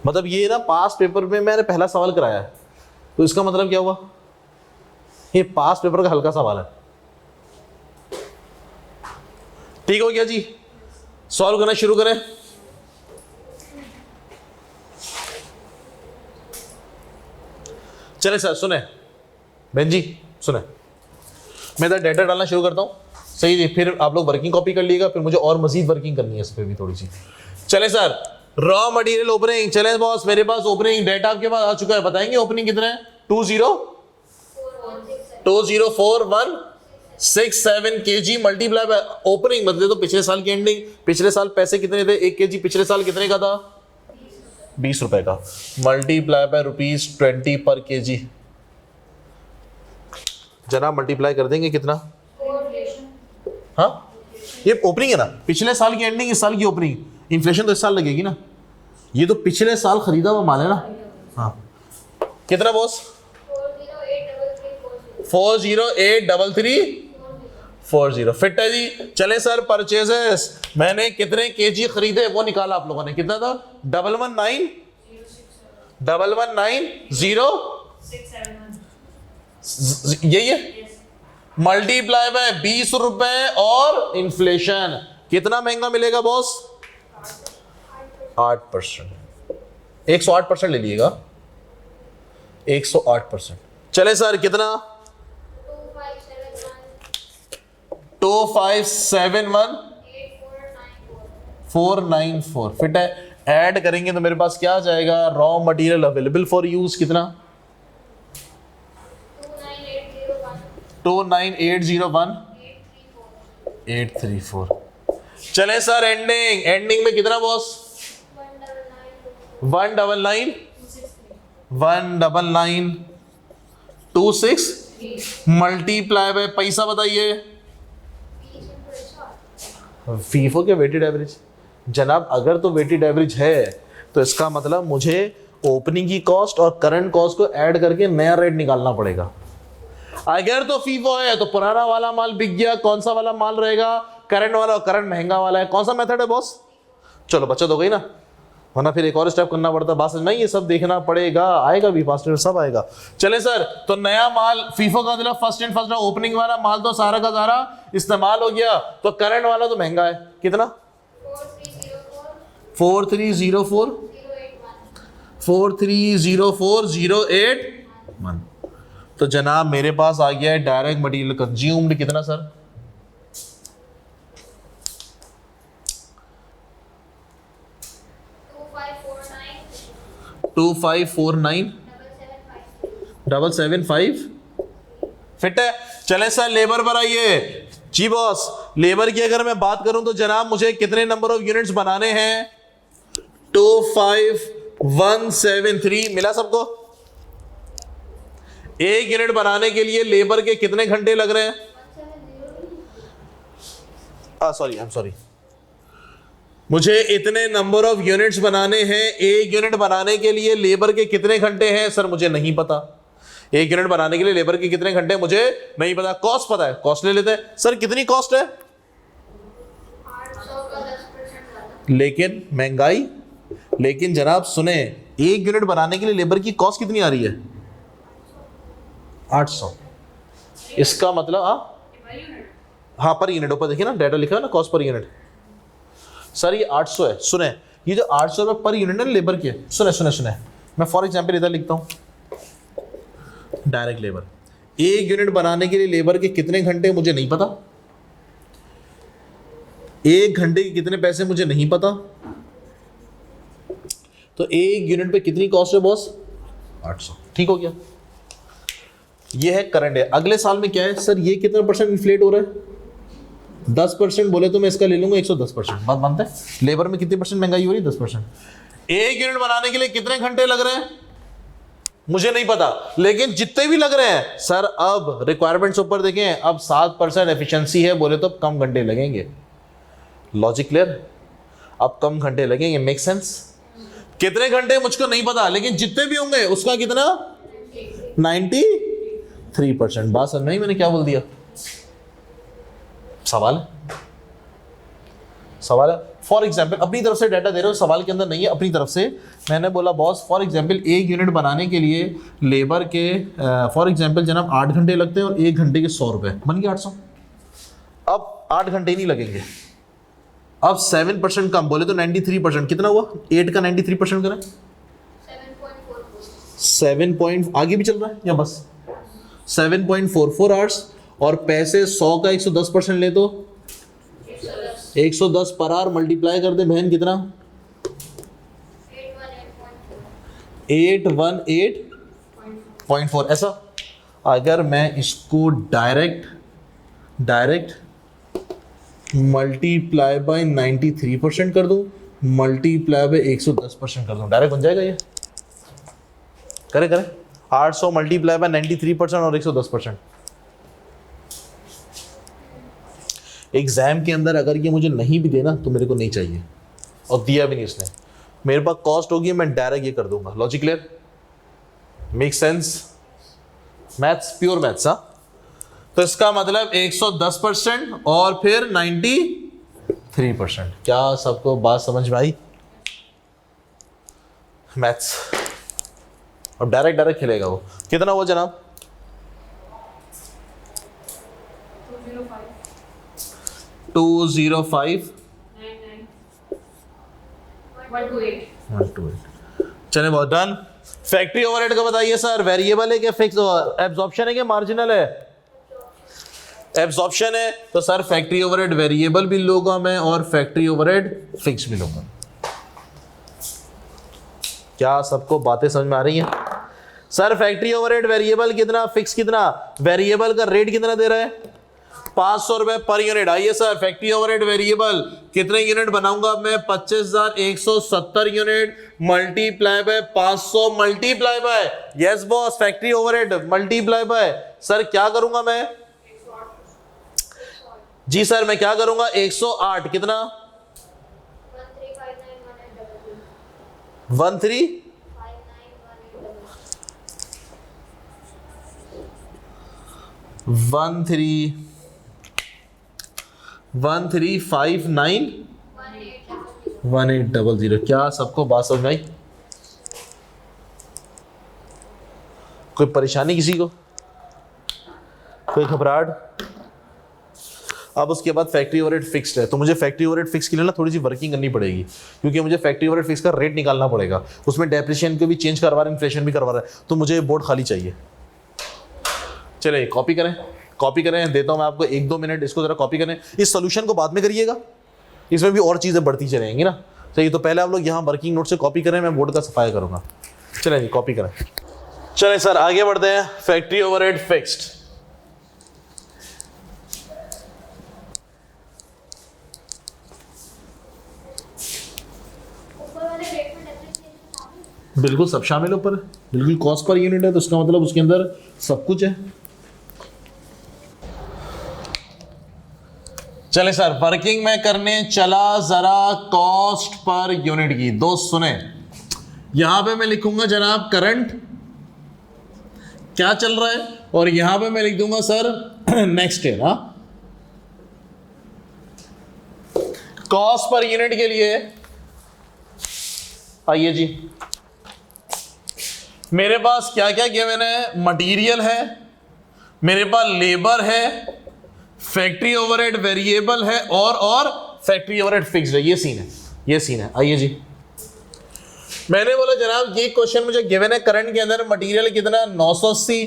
मतलब ये ना पास पेपर में मैंने पहला सवाल कराया है, तो इसका मतलब क्या हुआ? ये पास पेपर का हल्का सवाल है। ठीक हो गया जी? सॉल्व करना शुरू करें। चले सर, सुने बहन जी, सुने, मैं इधर डेटा डालना शुरू करता हूँ। सही जी, फिर आप लोग वर्किंग कॉपी कर लीजिएगा, फिर मुझे और मजीद वर्किंग करनी है इस पर भी थोड़ी सी। चले सर, रॉ मटेरियल ओपनिंग। चले बॉस, मेरे पास ओपनिंग डेटा आपके पास आ चुका है। बताएंगे ओपनिंग कितना है? 204,167 kg मल्टीप्लाई बाय ओपनिंग, मतलब तो पिछले साल की एंडिंग। पिछले साल पैसे कितने थे? 1 kg पिछले साल कितने का था? 20 रुपए का। मल्टीप्लाई बाय ₹20 पर kg। जनाब मल्टीप्लाई कर देंगे कितना? हाँ, ये ओपनिंग है ना, पिछले साल की एंडिंग, इस साल की ओपनिंग। इन्फ्लेशन तो इस साल लगेगी ना, ये तो पिछले साल खरीदा हुआ माल है ना। हाँ, कितना बॉस? 4083340 फिट है जी। चले सर, परचेजेस मैंने कितने केजी खरीदे वो निकाला आप लोगों ने। कितना था? 119,00671 यही है। मल्टीप्लाई बाय 20 रुपए और इन्फ्लेशन, कितना महंगा मिलेगा बॉस? 8%। 108% ले लीजिएगा, 108%। चले सर, कितना? 2571,494 फिट है। ऐड करेंगे तो मेरे पास क्या आ जाएगा, raw material available for use कितना 29801 834। चले सर एंडिंग, एंडिंग में कितना बॉस 199,199,263 मल्टीप्लाई बाय पैसा बताइए, फीफो के वेटेड एवरेज। जनाब अगर तो वेटेड एवरेज है तो इसका मतलब मुझे ओपनिंग की कॉस्ट और करंट कॉस्ट को ऐड करके नया रेट निकालना पड़ेगा। अगर तो फीफो है तो पुराना वाला माल बिक गया, कौन सा वाला माल रहेगा, करंट वाला, और करंट महंगा वाला है, कौन सा मेथड है बॉस। चलो बचत हो गई ना, वरना फिर एक और स्टेप करना पड़ता, बात नहीं, ये सब देखना पड़ेगा, आएगा भी फास्ट सब आएगा। चले सर, तो नया माल फीफो का मतलब फर्स्ट एंड फर्स्ट ओपनिंग वाला माल तो सारा का सारा इस्तेमाल हो गया, तो करंट वाला तो महंगा है, कितना 4304,081। तो जनाब मेरे पास आ गया है डायरेक्ट मटेरियल कंज्यूम्ड कितना सर 2549,775 फिट है। चले सर लेबर पर आइए जी बॉस। लेबर की अगर मैं बात करूं तो जनाब मुझे कितने नंबर ऑफ यूनिट्स बनाने हैं 25173 मिला सबको। एक यूनिट बनाने के लिए लेबर के कितने घंटे लग रहे हैं, सॉरी आई एम सॉरी, मुझे इतने नंबर ऑफ यूनिट्स बनाने हैं, एक यूनिट बनाने के लिए लेबर के कितने घंटे हैं सर मुझे नहीं पता। एक यूनिट बनाने के लिए लेबर के कितने घंटे मुझे नहीं पता। कॉस्ट पता है, कॉस्ट ले लेते हैं। सर कितनी कॉस्ट है, 800 का 10% लेकिन महंगाई, लेकिन जनाब सुने, एक यूनिट बनाने के लिए लेबर की कॉस्ट कितनी आ रही है 800। इसका मतलब हाँ पर यूनिट ऊपर देखिए ना, डाटा लिखा है ना कॉस्ट पर यूनिट। सर ये 800 है, सुने ये जो 800 रुपये पर यूनिट है लेबर के, सुने सुने सुने, मैं फॉर एग्जांपल इधर लिखता हूँ डायरेक्ट लेबर। एक यूनिट बनाने के लिए लेबर के कितने घंटे मुझे नहीं पता, एक घंटे के कितने पैसे मुझे नहीं पता, तो एक यूनिट पे कितनी कॉस्ट है बॉस 800। ठीक हो गया, ये है करंट है। अगले साल में क्या है सर, ये कितना परसेंट इन्फ्लेट हो रहा है 10% बोले तो मैं इसका ले लूंगा 110%। बात मानते हैं, लेबर में कितनी परसेंट महंगाई हो रही है 10%। एक यूनिट बनाने के लिए कितने घंटे लग रहे हैं मुझे नहीं पता, लेकिन जितने भी लग रहे हैं सर, अब रिक्वायरमेंट्स ऊपर देखें, अब 7% एफिशिएंसी है बोले तो कम घंटे लगेंगे। लॉजिक क्लियर, अब कम घंटे लगेंगे, मेक सेंस। कितने घंटे मुझको नहीं पता, लेकिन जितने भी होंगे उसका कितना 93%। बात समझ नहीं मैंने क्या बोल दिया, सवाल है। फॉर एग्जाम्पल अपनी तरफ से डाटा दे रहे हो, सवाल के अंदर नहीं है, अपनी तरफ से मैंने बोला बॉस फॉर एग्जाम्पल एक यूनिट बनाने के लिए लेबर के फॉर एग्जाम्पल जनाब 8 घंटे लगते हैं और 1 घंटे के 100 रुपए, बन गया 800। अब 8 घंटे नहीं लगेंगे, अब 7% कम बोले तो 93%, कितना हुआ 8 का 93% करें 7 आगे भी चल रहा है या बस 7.44 आवर्स, और पैसे 100 का 110% ले तो 110 पर आवर मल्टीप्लाई कर दे बहन कितना 818.4। ऐसा अगर मैं इसको डायरेक्ट मल्टीप्लाई बाय 93% कर दूं, मल्टीप्लाई बाय 110% कर दूं, डायरेक्ट बन जाएगा ये। करे 800 मल्टीप्लाई बाय 93% और 110%। एग्जाम के अंदर अगर ये मुझे नहीं भी देना तो मेरे को नहीं चाहिए, और दिया भी नहीं इसने, मेरे पास कॉस्ट होगी मैं डायरेक्ट ये कर दूंगा। Logic clear, make sense, maths pure maths. हाँ, तो इसका मतलब 110% और फिर 93%। क्या सबको बात समझ में आई, मैथ्स। और डायरेक्ट खेलेगा वो, कितना हुआ जनाब 205 128। चले बहुत डन। फैक्ट्री ओवरहेड का बताइए सर, वेरिएबल है क्या फिक्स, एब्जॉर्प्शन है क्या मार्जिनल है, एब्जॉर्प्शन है, तो सर फैक्ट्री ओवरहेड वेरिएबल भी लूंगा मैं और फैक्ट्री ओवरहेड फिक्स भी लूंगा। क्या सबको बातें समझ में आ रही हैं? सर फैक्ट्री ओवरहेड वेरिएबल कितना, फिक्स कितना, वेरिएबल का रेट कितना दे रहा है? 500 रुपए पर यूनिट। आइए सर फैक्ट्री ओवरहेड वेरिएबल कितने यूनिट बनाऊंगा मैं? 25,170 unit multiply by 500 multiply by, yes boss, factory overhead multiply by, sir क्या करूंगा मैं? जी सर मैं क्या करूंगा? 108 कितना? 13 1359 1800। क्या सबको बात समझ में आई? कोई परेशानी किसी को? कोई घबराहट? अब उसके बाद फैक्ट्री ओवरहेड फिक्स्ड है, तो मुझे फैक्ट्री ओवरहेड फिक्स के लिए ना थोड़ी सी वर्किंग करनी पड़ेगी, क्योंकि मुझे फैक्ट्री ओवरहेड फिक्स का रेट निकालना पड़ेगा। उसमें डेप्रिसिएशन को भी चेंज करवा रहा है, इन्फ्लेशन भी करवा रहा है, तो मुझे बोर्ड खाली चाहिए। चलिए कॉपी करें, कॉपी करें, देता हूं मैं आपको 1-2 मिनट, इसको जरा कॉपी करें। इस सोल्यूशन को बाद में करिएगा, इसमें भी और चीजें बढ़ती चलेंगी ना। चलिए तो पहले आप लोग यहाँ वर्किंग नोट से कॉपी करें, मैं बोर्ड का सफाया करूंगा। चलिए जी कॉपी करें। चलिए सर आगे बढ़ते हैं। फैक्ट्री ओवरहेड फिक्स्ड, बिल्कुल सब शामिल ऊपर, बिल्कुल कॉस्ट पर यूनिट है, तो उसका मतलब उसके अंदर सब कुछ है। चले सर वर्किंग में करने चला जरा कॉस्ट पर यूनिट की। दोस्त सुने, यहां पे मैं लिखूंगा जनाब करंट क्या चल रहा है, और यहां पे मैं लिख दूंगा सर नेक्स्ट ईयर। हाँ कॉस्ट पर यूनिट के लिए आइए जी, मेरे पास क्या क्या गिवन है? मटेरियल है, मेरे पास लेबर है, फैक्ट्री ओवरहेड वेरिएबल है, और फैक्ट्री ओवरहेड फिक्स्ड है। ये सीन है, ये सीन है। आइए जी, मैंने बोला जनाब ये क्वेश्चन मुझे गिवन है, करंट के अंदर मटेरियल कितना 980,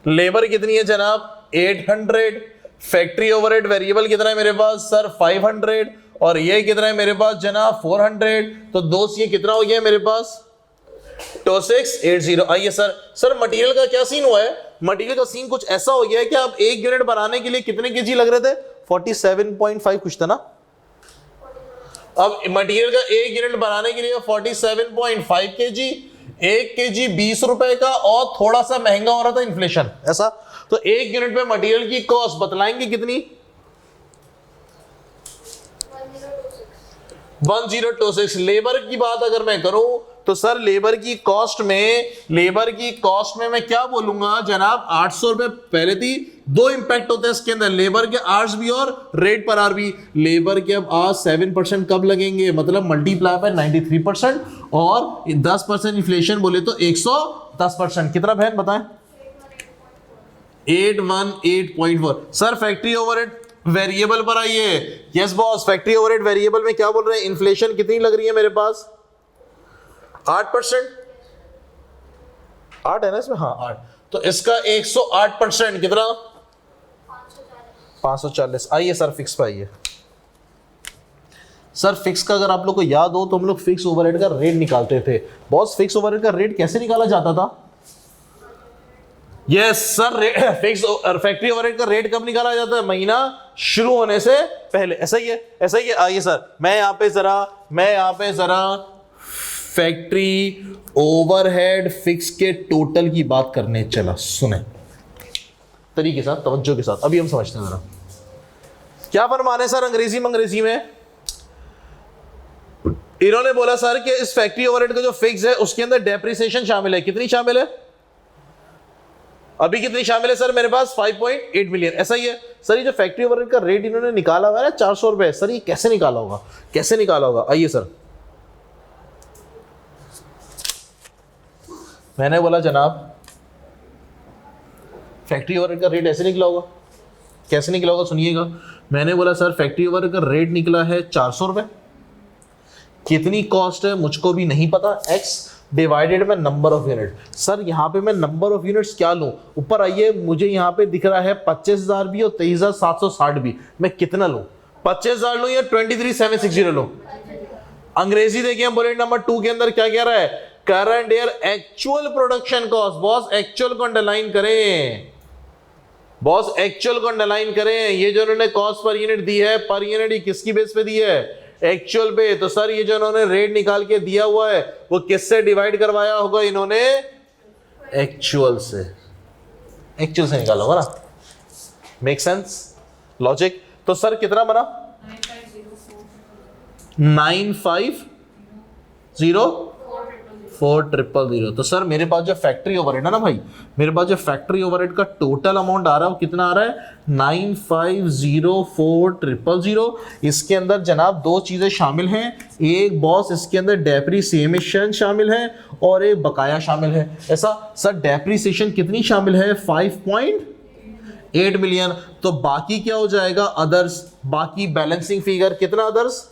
लेबर कितनी है जनाब 800, फैक्ट्री ओवरहेड वेरिएबल कितना है मेरे पास सर 500, और ये कितना है मेरे पास जनाब 400। तो दोस्त ये कितना हो गया मेरे पास 2680। आइए सर मटेरियल का क्या सीन हुआ है? मटेरियल का सीन कुछ ऐसा हो गया है कि आप एक यूनिट बनाने के लिए कितने केजी लग रहे थे? 47.5 कुछ था ना। अब मटेरियल का एक यूनिट बनाने के लिए 47.5 केजी, 1 केजी 20 रुपए का, और थोड़ा सा महंगा हो रहा था इन्फ्लेशन, ऐसा। तो एक यूनिट पे मटेरियल की कॉस्ट बतलाएंगे कितनी? 1026। लेबर की बात अगर मैं करूं तो सर लेबर की कॉस्ट में मैं क्या बोलूंगा जनाब 800 रुपए पहले थी। दो इंपैक्ट होते हैं इसके अंदर, लेबर के आवर्स भी और रेट पर आवर भी। लेबर के अब आज 7% कब लगेंगे, मतलब मल्टीप्लाई बाय 93%, और 10% इन्फ्लेशन बोले तो 110%। कितना बहन बताएं? 818.4। सर फैक्ट्री ओवरहेड वेरिएबल पर आइए। Yes boss, factory overhead variable में क्या बोल रहे हैं? इन्फ्लेशन कितनी लग रही है मेरे पास? 8%। 8 है ना इसमें? हाँ 8। तो इसका 108% कितना? 540। आइए सर फिक्स पे आइए। सर फिक्स का अगर आप लोग को याद हो तो हम लोग फिक्स ओवरहेड का रेट निकालते थे। बॉस फिक्स ओवरहेड का रेट कैसे निकाला जाता था? Yes sir, fix factory overhead का रेट कब निकाला जाता है? महीना शुरू होने से पहले। ऐसा ही है, ऐसा ही है। आइए सर मैं यहाँ पे जरा फैक्ट्री ओवरहेड फिक्स के टोटल की बात करने चला। सुने तरीके के साथ, तवज्जो के साथ, अभी हम समझते हैं जरा क्या फरमान है सर अंग्रेजी में। इन्होंने बोला सर कि इस फैक्ट्री ओवरहेड का जो फिक्स है उसके अंदर डेप्रिसिएशन शामिल है। कितनी शामिल है? अभी कितनी शामिल है सर मेरे पास? 5.8 मिलियन। ऐसा ही है सर। ये जो फैक्ट्री ओवरहेड का रेट इन्होंने निकाला हुआ है ना 400 रुपए, सर ये कैसे निकाला होगा, कैसे निकाला होगा? आइए सर, मैंने बोला जनाब फैक्ट्री ओवरहेड का रेट ऐसे निकला होगा। कैसे निकला होगा सुनिएगा। मैंने बोला सर फैक्ट्री ओवरहेड का रेट निकला है 400 रुपए। कितनी कॉस्ट है मुझको भी नहीं पता, x डिवाइडेड में नंबर ऑफ यूनिट। सर यहाँ पे मैं नंबर ऑफ यूनिट्स क्या लूं? ऊपर आइए, मुझे यहाँ पे दिख रहा है 25,000 भी और 23,760 भी। मैं कितना लूं? 25,000 लूं या 23,760 लूं? अंग्रेजी देखिए, बुलेट नंबर 2 के अंदर क्या कह रहा है? Current year actual production cost, boss actual को अंडरलाइन करें, बॉस एक्चुअल को अंडरलाइन करें। ये जो उन्होंने कॉस्ट पर यूनिट दी है, पर यूनिट, ये किसकी बेस पे दी है? एक्चुअल पे। तो सर ये जो उन्होंने रेट निकाल के दिया हुआ है वो किससे डिवाइड करवाया होगा इन्होंने? एक्चुअल से, एक्चुअल से निकाला होगा ना। Make sense? लॉजिक? तो सर कितना बना? 950,400। तो सर मेरे पास जो फैक्ट्री ओवरहेड है ना भाई, मेरे पास जो फैक्ट्री ओवरहेड का टोटल अमाउंट आ रहा है वो कितना आ रहा है? 950,400। इसके अंदर जनाब दो चीजें शामिल हैं, एक बॉस इसके अंदर डेप्रीसिएशन शामिल है और एक बकाया शामिल है। ऐसा सर डेप्रीसिएशन कितनी शामिल है? 5.8 मिलियन। तो बाकी क्या हो जाएगा? अदर्स। बाकी बैलेंसिंग फिगर कितना अदर्स?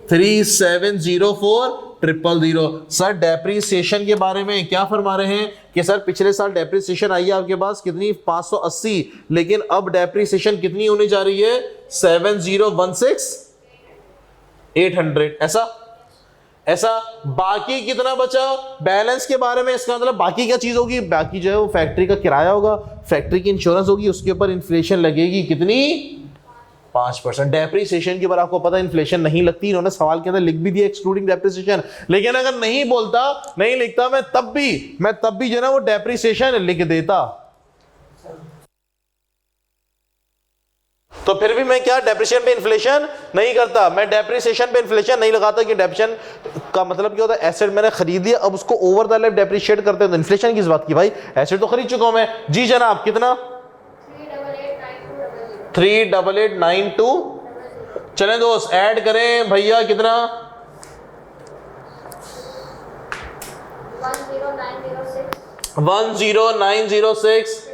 3704,000। सर डेप्रीसिएशन के बारे में क्या फरमा रहे हैं कि सर पिछले साल डेप्रीसिएशन आई है आपके पास कितनी? 580, लेकिन अब डेप्रीसिएशन कितनी होने जा रही है? 7016,800। ऐसा बाकी कितना बचा? बैलेंस के बारे में इसका मतलब बाकी क्या चीज होगी? बाकी जो है वो फैक्ट्री का किराया होगा, फैक्ट्री की इंश्योरेंस होगी, उसके ऊपर इन्फ्लेशन लगेगी कितनी? 5%। डेप्रीसिएशन के ऊपर आपको पता है इन्फ्लेशन नहीं लगती, इन्होंने सवाल के अंदर लिख भी दिया एक्सक्लूडिंग डेप्रीसिएशन। लेकिन अगर नहीं बोलता, नहीं लिखता, मैं तब भी जो है ना वो डेप्रीसिएशन लिख देता। तो फिर भी मैं क्या डेप्रिसिएशन पे इन्फ्लेशन नहीं करता, मैं डेप्रिसिएशन पे इन्फ्लेशन नहीं लगाता कि डेप्रिसिएशन का मतलब क्या होता है? एसेट मैंने खरीद लिया, अब उसको ओवर द लाइफ डेप्रिशिएट करते हैं, तो इन्फ्लेशन किस बात की भाई? एसेट तो खरीद चुका हूं मैं। जी जनाब कितना? 38892। चलें दोस्त ऐड करें भैया कितना? 10906।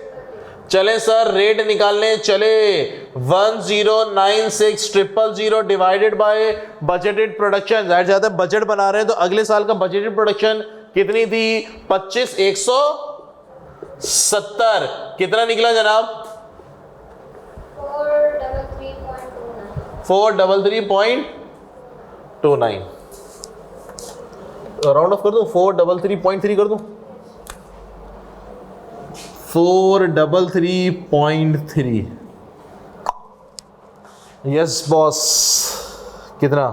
चलें सर रेट निकालने चले। 1096000 डिवाइडेड बाय बजटेड प्रोडक्शन। जाहिर जाता है बजट बना रहे हैं तो अगले साल का बजटेड प्रोडक्शन कितनी थी? 25,170। कितना निकला जनाब? 433.29। राउंड ऑफ कर दूं? 433.3 कर दूं? 433.3। Yes boss. कितना?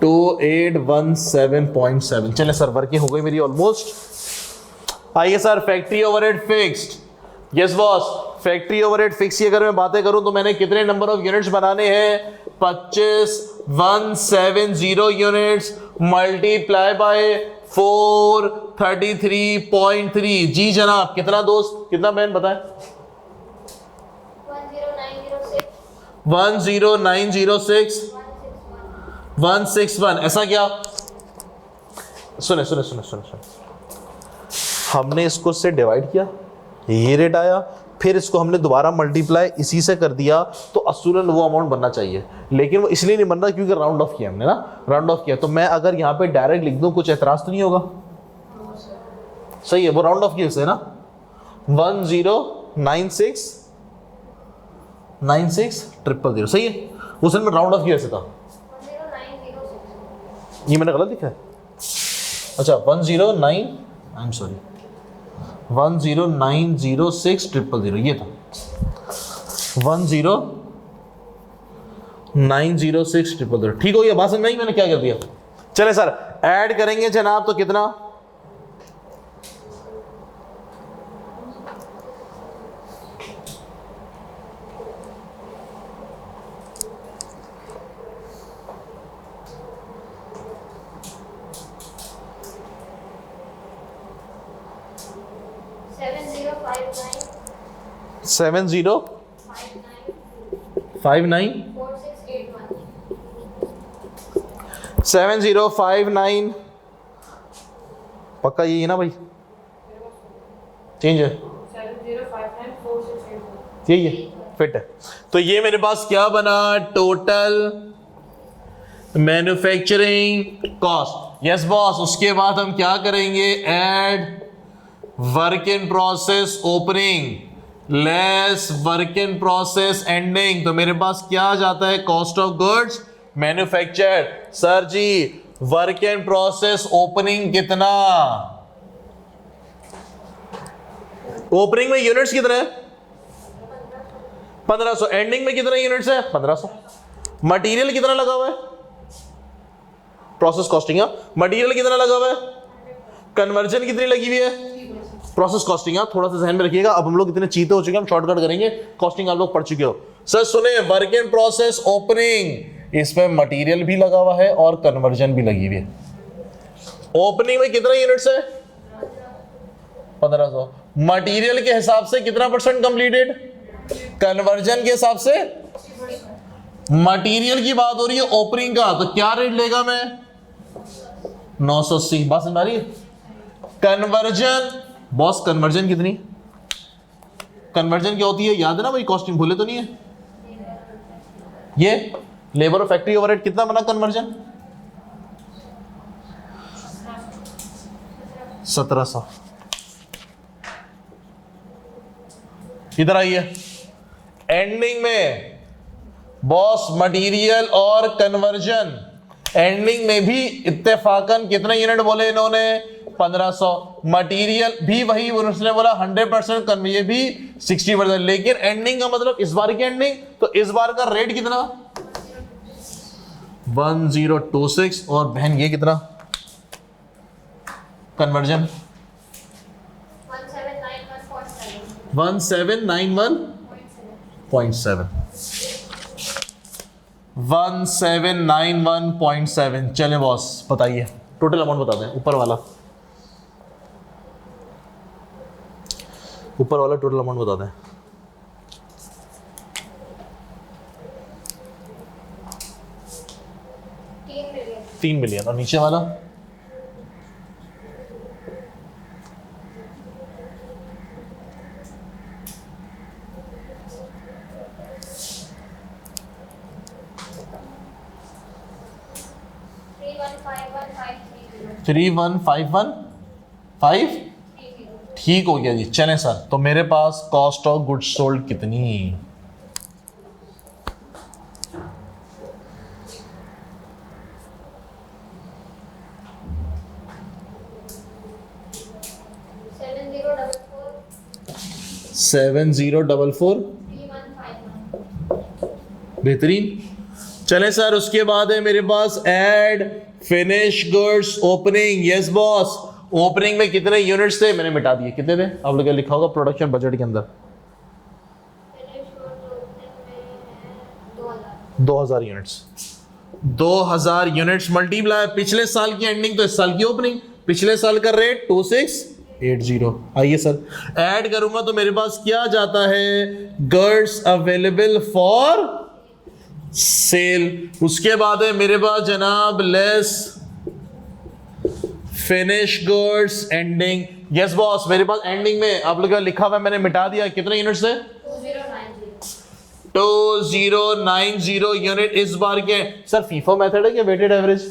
2817.7। चले सर वर्किंग हो गई मेरी ऑलमोस्ट। आइए sir factory overhead fixed. Yes boss factory overhead fix की अगर मैं बातें करूं तो मैंने कितने नंबर ऑफ यूनिट्स बनाने हैं? 25,170 यूनिट्स मल्टीप्लाई बाय 433.3। जी जनाब कितना दोस्त? कितना बहन बताएं? 10906 161। ऐसा क्या? सुने सुने सुने सुने सुने, हमने इसको से डिवाइड किया, ये रेट आया, फिर इसको हमने दोबारा मल्टीप्लाई इसी से कर दिया, तो असूलन वो अमाउंट बनना चाहिए। लेकिन वो इसलिए नहीं बन रहा क्योंकि राउंड ऑफ किया हमने ना, राउंड ऑफ किया। तो मैं अगर यहाँ पे डायरेक्ट लिख दूं कुछ एतराज तो नहीं होगा? सही है, वो राउंड ऑफ किया से ना 1096000। सही है, उसने में राउंड ऑफ किया से था। ये मैंने गलत लिखा है? अच्छा 10906 ये था 10906 ठीक हो गया? बात समझ में आई मैंने क्या कर दिया? चले सर ऐड करेंगे जनाब तो कितना? 7059 पक्का यही है ना भाई? चेंज है, 70594681 यही है, फिट है। तो ये मेरे पास क्या बना? Total manufacturing cost. Yes boss. उसके बाद हम क्या करेंगे? Add work in process opening less work in process ending, तो मेरे पास क्या आ जाता है, cost of goods manufactured. Sir ji work in process opening कितना, ओपनिंग में यूनिट्स कितने हैं 1500, एंडिंग में कितने यूनिट्स है 1500। मटेरियल कितना लगा हुआ है, प्रोसेस कॉस्टिंग, मटेरियल कितना लगा हुआ है, कन्वर्जन कितनी लगी हुई है, प्रोसेस कॉस्टिंग। थोड़ा सा ध्यान में रखिएगा, अब हम लोग इतने चीते हो चुके हैं, हम शॉर्टकट करेंगे, कॉस्टिंग आप लोग पढ़ चुके हो। सर सुने, वर्क इन प्रोसेस ओपनिंग, इसमें मटेरियल भी लगा हुआ है और कन्वर्जन भी लगी हुई है। ओपनिंग में कितना यूनिट्स है 1500, मटेरियल के हिसाब से कितना परसेंट कंप्लीटेड, कन्वर्जन के हिसाब से, मटेरियल की बात हो रही है ओपनिंग का, तो क्या रेट लेगा मैं 980, बात समझ आ रही है। कन्वर्जन, बॉस कन्वर्जन कितनी, कन्वर्जन क्या होती है याद है ना भाई, कॉस्टिंग भूले तो नहीं है, ये लेबर और फैक्ट्री ओवरहेड कितना बना कन्वर्जन 1700। इधर आइए, एंडिंग में बॉस मटेरियल और कन्वर्जन, एंडिंग में भी इत्तेफाकन कितने यूनिट बोले इन्होंने 1500, मटेरियल भी वही उन्होंने बोला 100%, ये भी 60%, लेकिन एंडिंग का मतलब इस बार की एंडिंग, तो इस बार का रेट कितना 1026, और बहन ये कितना कन्वर्जन 1791.7, 1791.7। चले बॉस बताइए टोटल अमाउंट बता दें, ऊपर वाला टोटल अमाउंट बता दें। $3 मिलियन, और नीचे वाला 31515 ठीक हो गया जी। चलें सर, तो मेरे पास कॉस्ट ऑफ गुड्स सोल्ड कितनी, सेवन जीरो डबल फोर, बेहतरीन। चलें सर, उसके बाद है मेरे पास add finish goods opening. Yes boss, opening में कितने यूनिट्स थे, मैंने मिटा दिए, कितने थे आप लोग लिखा होगा प्रोडक्शन बजट के अंदर 2000 यूनिट्स, 2000 यूनिट्स मल्टीप्लाई पिछले साल की एंडिंग तो इस साल की ओपनिंग, पिछले साल का रेट 2680। आइए सर ऐड करूंगा तो मेरे पास क्या जाता है, गुड्स अवेलेबल फॉर सेल। उसके बाद है मेरे पास जनाब less finish goods ending. Yes boss, मेरे पास एंडिंग में आप लोग लिखा हुआ है, मैंने मिटा दिया, कितने यूनिट्स है 2090 यूनिट इस बार के। सर फीफो मेथड है क्या weighted average,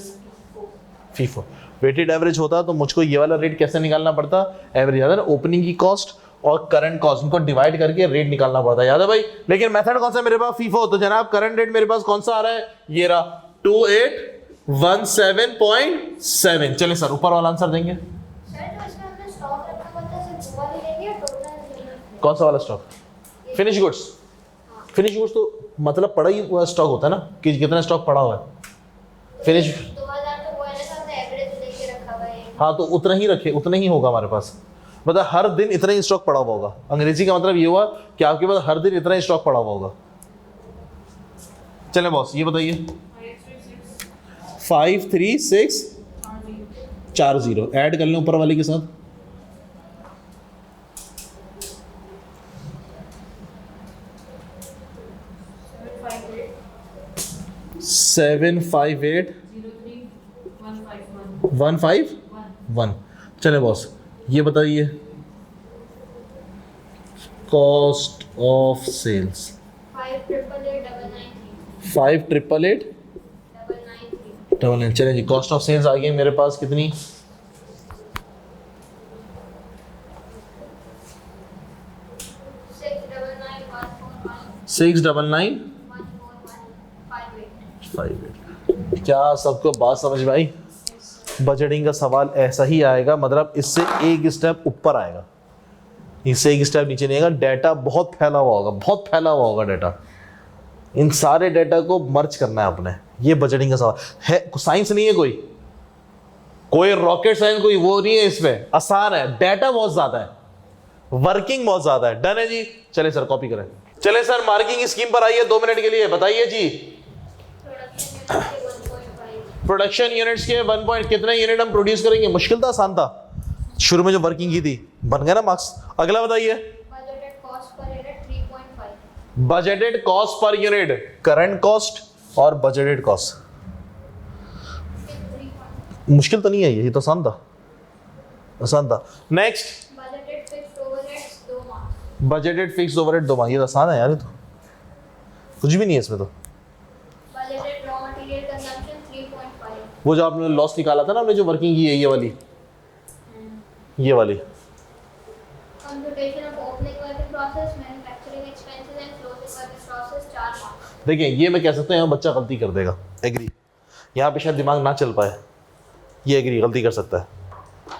FIFO weighted average होता तो मुझको ये वाला रेट कैसे निकालना पड़ता, एवरेज याद है ना, ओपनिंग की कॉस्ट और करंट कॉस्ट इनको डिवाइड करके रेट निकालना पड़ता है, याद है भाई। लेकिन मेथड कौन सा मेरे पास, फीफो। तो जनाब करंट रेट मेरे पास कौन सा आ रहा है, ये रहा 2817.7। चलें सर ऊपर वाला आंसर देंगे, कौन सा वाला stock, finish goods. Finish goods तो मतलब पड़ा ही हुआ स्टॉक होता है ना, कि कितना स्टॉक पड़ा हुआ है फिनिश। हाँ तो उतना ही रखे, उतना ही होगा हमारे पास, मतलब हर दिन इतना ही स्टॉक पड़ा हुआ होगा। अंग्रेजी का मतलब ये हुआ कि आपके पास हर दिन इतना ही स्टॉक पड़ा हुआ होगा। चले बॉस ये बताइए 53640 ऐड कर लें ऊपर वाले के साथ, 758,151। चले बॉस ये बताइए कॉस्ट ऑफ सेल्स 588,899। चले जी, कॉस्ट ऑफ सेल्स आ गई मेरे पास कितनी, 6,899 699 58। क्या सबको बात समझ में आई? बजटिंग का सवाल ऐसा ही आएगा, मतलब इससे एक स्टेप ऊपर आएगा, इससे एक स्टेप नीचे नहीं आएगा। डाटा बहुत फैला हुआ होगा, बहुत फैला हुआ होगा डाटा। इन सारे डाटा को मर्ज करना है आपने। ये बजटिंग का सवाल है, साइंस नहीं है, कोई रॉकेट साइंस कोई वो नहीं है इसमें, आसान है। डाटा बहुत ज्यादा है, वर्किंग बहुत ज्यादा है। डन है जी? चले सर कॉपी करें। चले सर मार्किंग स्कीम पर आइए 2 मिनट के लिए, बताइए जी। प्रोडक्शन यूनिट्स के 1 पॉइंट कितने यूनिट हम प्रोड्यूस करेंगे? मुश्किल था, आसान था? शुरू में जो वर्किंग की थी बन गया ना मार्क्स। अगला बताइए। Budgeted cost per unit, current cost और बजटेड कॉस्ट। मुश्किल तो नहीं है ये तो आसान था, आसान था। Next budgeted fix overhead 2 marks. ये तो आसान है यार, ये तो कुछ भी नहीं है इसमें तो। वो जो आपने लॉस निकाला था ना, हमने जो वर्किंग की है ये वाली, ये वाली। देखिए ये मैं कह सकता हूँ यहाँ बच्चा गलती कर देगा, एग्री। यहाँ पे शायद दिमाग ना चल पाए, ये एग्री गलती कर सकता है,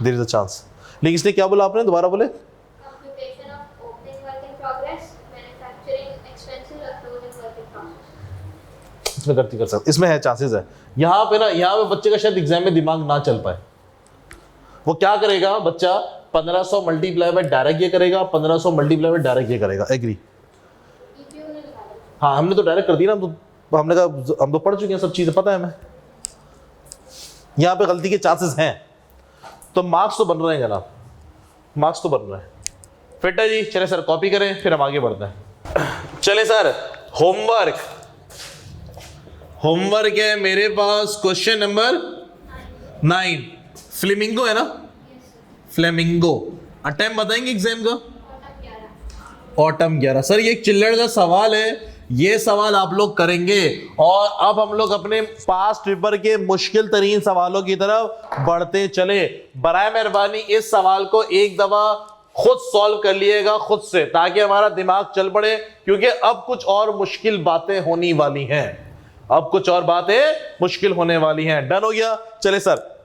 देयर इज अ चांस। लेकिन इसने क्या बोला आपने, दोबारा बोले? इसमें गलती कर सकता, इसमें है, चांसेस है। यहाँ पे ना, यहाँ पे बच्चे का शायद एग्जाम में दिमाग ना चल पाए। वो क्या करेगा बच्चा, 1500 मल्टीप्लाई बाय डायरेक्ट ये करेगा, 1500 मल्टीप्लाई बाय डायरेक्ट ये करेगा, एग्री। हाँ हमने तो डायरेक्ट कर दिया ना, तो हमने कहा हम तो पढ़ चुके हैं, सब चीजें पता है हमें। यहाँ पे गलती के चांसेस हैं, तो मार्क्स तो बन रहे हैं जनाब, मार्क्स तो बन रहे हैं। फिट है जी? चले सर कॉपी करें, फिर हम आगे बढ़ते हैं। चले सर होमवर्क, होमवर्क है मेरे पास क्वेश्चन नंबर 9। फ्लेमिंगो है ना? फ्लेमिंगो। अटेम्प्ट बताएंगे एग्जाम का? ऑटम 11। सर ये एक चिल्लड़ का सवाल है, ये सवाल आप लोग करेंगे। और अब हम लोग अपने पास्ट पेपर के मुश्किल तरीन सवालों की तरफ बढ़ते चले। बराए मेहरबानी इस सवाल को एक दफा खुद सॉल्व कर लिएगा खुद से, ताकि हमारा दिमाग चल पड़े, क्योंकि अब कुछ और मुश्किल बातें होने वाली हैं, अब कुछ और बातें मुश्किल होने वाली हैं। डन हो गया? चले सर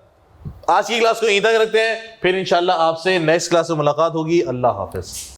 आज की क्लास को यहीं तक रखते हैं, फिर इंशाल्लाह आपसे नेक्स्ट क्लास में मुलाकात होगी। अल्लाह हाफिज।